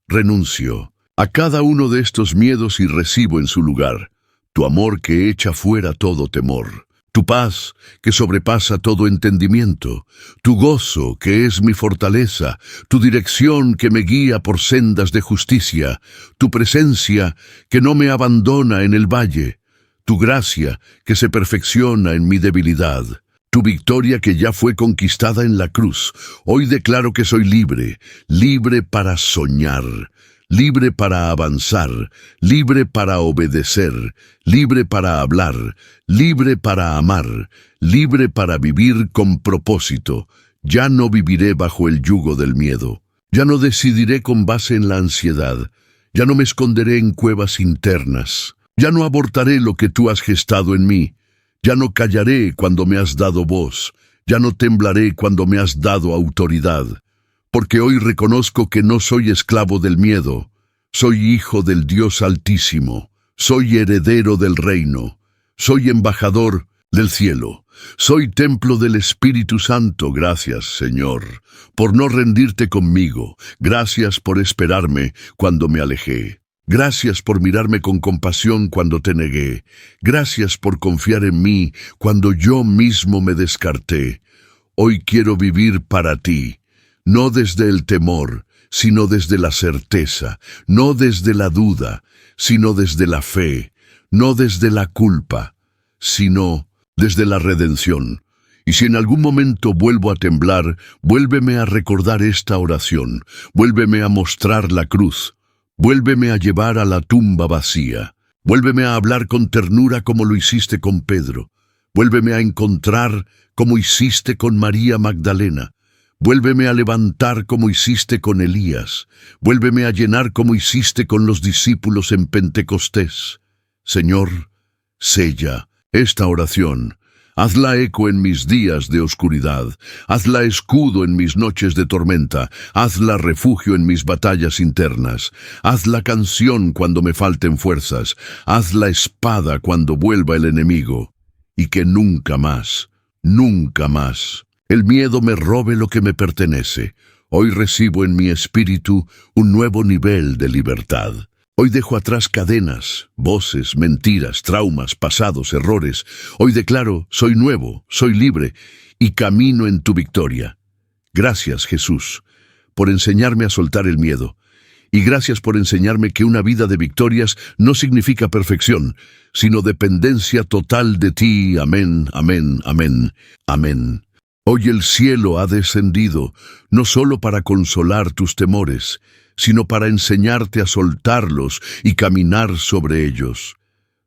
renuncio a cada uno de estos miedos y recibo en su lugar tu amor que echa fuera todo temor, tu paz que sobrepasa todo entendimiento, tu gozo que es mi fortaleza, tu dirección que me guía por sendas de justicia, tu presencia que no me abandona en el valle, tu gracia que se perfecciona en mi debilidad, tu victoria que ya fue conquistada en la cruz. Hoy declaro que soy libre, libre para soñar, libre para avanzar, libre para obedecer, libre para hablar, libre para amar, libre para vivir con propósito. Ya no viviré bajo el yugo del miedo. Ya no decidiré con base en la ansiedad. Ya no me esconderé en cuevas internas. Ya no abortaré lo que tú has gestado en mí. Ya no callaré cuando me has dado voz. Ya no temblaré cuando me has dado autoridad. Porque hoy reconozco que no soy esclavo del miedo. Soy hijo del Dios Altísimo. Soy heredero del reino. Soy embajador del cielo. Soy templo del Espíritu Santo. Gracias, Señor, por no rendirte conmigo. Gracias por esperarme cuando me alejé. Gracias por mirarme con compasión cuando te negué. Gracias por confiar en mí cuando yo mismo me descarté. Hoy quiero vivir para ti, no desde el temor, sino desde la certeza, no desde la duda, sino desde la fe, no desde la culpa, sino desde la redención. Y si en algún momento vuelvo a temblar, vuélveme a recordar esta oración, vuélveme a mostrar la cruz. Vuélveme a llevar a la tumba vacía. Vuélveme a hablar con ternura como lo hiciste con Pedro. Vuélveme a encontrar como hiciste con María Magdalena. Vuélveme a levantar como hiciste con Elías. Vuélveme a llenar como hiciste con los discípulos en Pentecostés. Señor, sella esta oración. Hazla eco en mis días de oscuridad, hazla escudo en mis noches de tormenta, hazla refugio en mis batallas internas, hazla canción cuando me falten fuerzas, hazla espada cuando vuelva el enemigo, y que nunca más, el miedo me robe lo que me pertenece. Hoy recibo en mi espíritu un nuevo nivel de libertad. Hoy dejo atrás cadenas, voces, mentiras, traumas, pasados, errores. Hoy declaro, soy nuevo, soy libre y camino en tu victoria. Gracias, Jesús, por enseñarme a soltar el miedo. Y gracias por enseñarme que una vida de victorias no significa perfección, sino dependencia total de ti. Amén, amén, amén, amén. Hoy el cielo ha descendido, no solo para consolar tus temores, sino para enseñarte a soltarlos y caminar sobre ellos.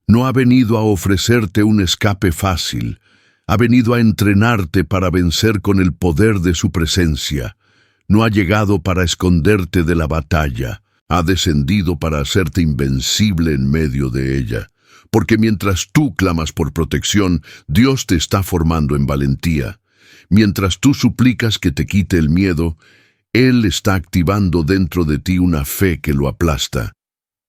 No ha venido a ofrecerte un escape fácil, ha venido a entrenarte para vencer con el poder de su presencia. No ha llegado para esconderte de la batalla, ha descendido para hacerte invencible en medio de ella. Porque mientras tú clamas por protección, Dios te está formando en valentía. Mientras tú suplicas que te quite el miedo, Él está activando dentro de ti una fe que lo aplasta.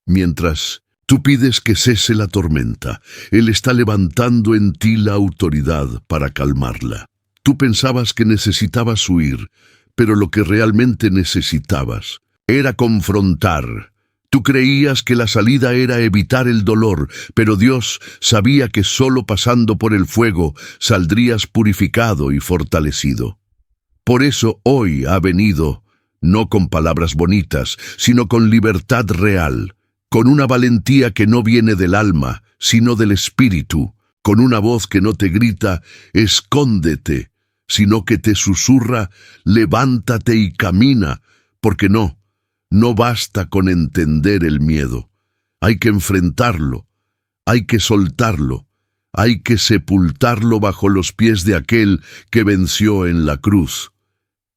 Mientras tú pides que cese la tormenta, Él está levantando en ti la autoridad para calmarla. Tú pensabas que necesitabas huir, pero lo que realmente necesitabas era confrontar. Tú creías que la salida era evitar el dolor, pero Dios sabía que solo pasando por el fuego saldrías purificado y fortalecido. Por eso hoy ha venido, no con palabras bonitas, sino con libertad real, con una valentía que no viene del alma, sino del espíritu, con una voz que no te grita, escóndete, sino que te susurra, levántate y camina, porque no basta con entender el miedo. Hay que enfrentarlo, hay que soltarlo, hay que sepultarlo bajo los pies de aquel que venció en la cruz.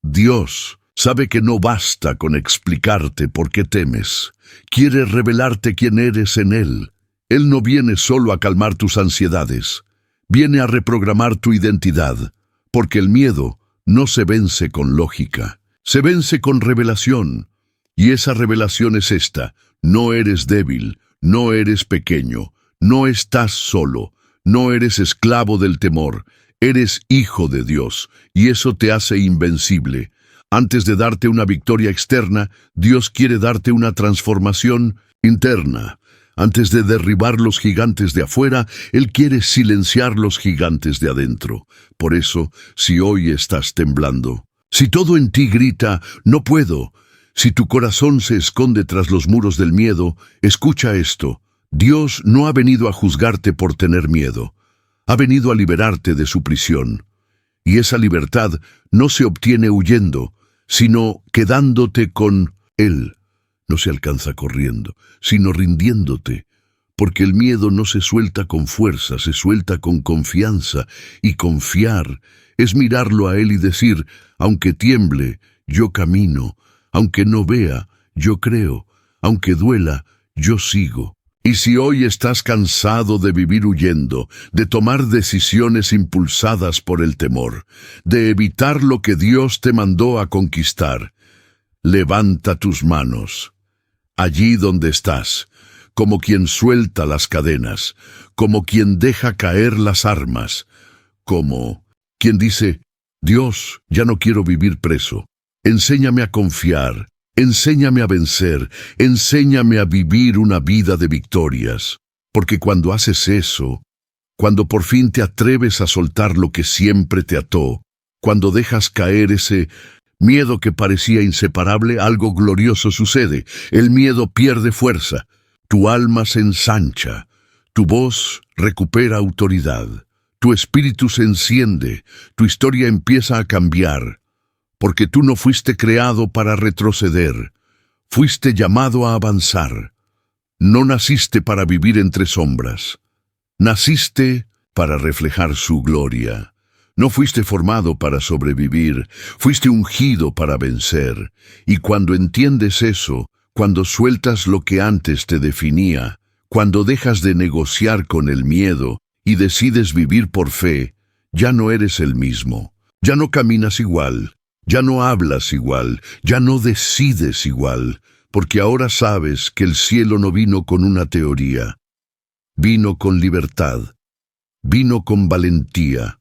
Dios sabe que no basta con explicarte por qué temes. Quiere revelarte quién eres en Él. Él no viene solo a calmar tus ansiedades, viene a reprogramar tu identidad, porque el miedo no se vence con lógica. Se vence con revelación. Y esa revelación es esta: no eres débil, no eres pequeño, no estás solo, no eres esclavo del temor, eres hijo de Dios, y eso te hace invencible. Antes de darte una victoria externa, Dios quiere darte una transformación interna. Antes de derribar los gigantes de afuera, Él quiere silenciar los gigantes de adentro. Por eso, si hoy estás temblando, si todo en ti grita, no puedo, si tu corazón se esconde tras los muros del miedo, escucha esto: Dios no ha venido a juzgarte por tener miedo, ha venido a liberarte de su prisión. Y esa libertad no se obtiene huyendo, sino quedándote con Él. No se alcanza corriendo, sino rindiéndote, porque el miedo no se suelta con fuerza, se suelta con confianza, y confiar es mirarlo a Él y decir: aunque tiemble, yo camino, aunque no vea, yo creo, aunque duela, yo sigo. Y si hoy estás cansado de vivir huyendo, de tomar decisiones impulsadas por el temor, de evitar lo que Dios te mandó a conquistar, levanta tus manos, allí donde estás, como quien suelta las cadenas, como quien deja caer las armas, como quien dice: Dios, ya no quiero vivir preso. Enséñame a confiar, enséñame a vencer, enséñame a vivir una vida de victorias. Porque cuando haces eso, cuando por fin te atreves a soltar lo que siempre te ató, cuando dejas caer ese miedo que parecía inseparable, algo glorioso sucede. El miedo pierde fuerza, tu alma se ensancha, tu voz recupera autoridad, tu espíritu se enciende, tu historia empieza a cambiar. Porque tú no fuiste creado para retroceder, fuiste llamado a avanzar. No naciste para vivir entre sombras, naciste para reflejar su gloria. No fuiste formado para sobrevivir, fuiste ungido para vencer. Y cuando entiendes eso, cuando sueltas lo que antes te definía, cuando dejas de negociar con el miedo y decides vivir por fe, ya no eres el mismo, ya no caminas igual. Ya no hablas igual, ya no decides igual, porque ahora sabes que el cielo no vino con una teoría, vino con libertad, vino con valentía,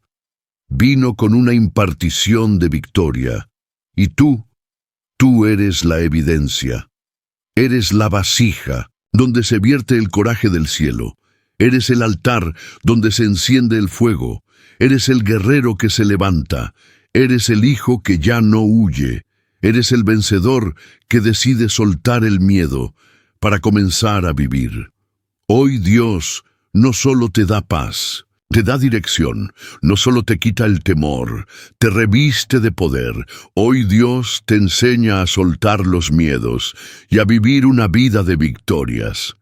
vino con una impartición de victoria. Y tú eres la evidencia, eres la vasija donde se vierte el coraje del cielo, eres el altar donde se enciende el fuego, eres el guerrero que se levanta, eres el hijo que ya no huye, eres el vencedor que decide soltar el miedo para comenzar a vivir. Hoy Dios no solo te da paz, te da dirección, no solo te quita el temor, te reviste de poder. Hoy Dios te enseña a soltar los miedos y a vivir una vida de victorias.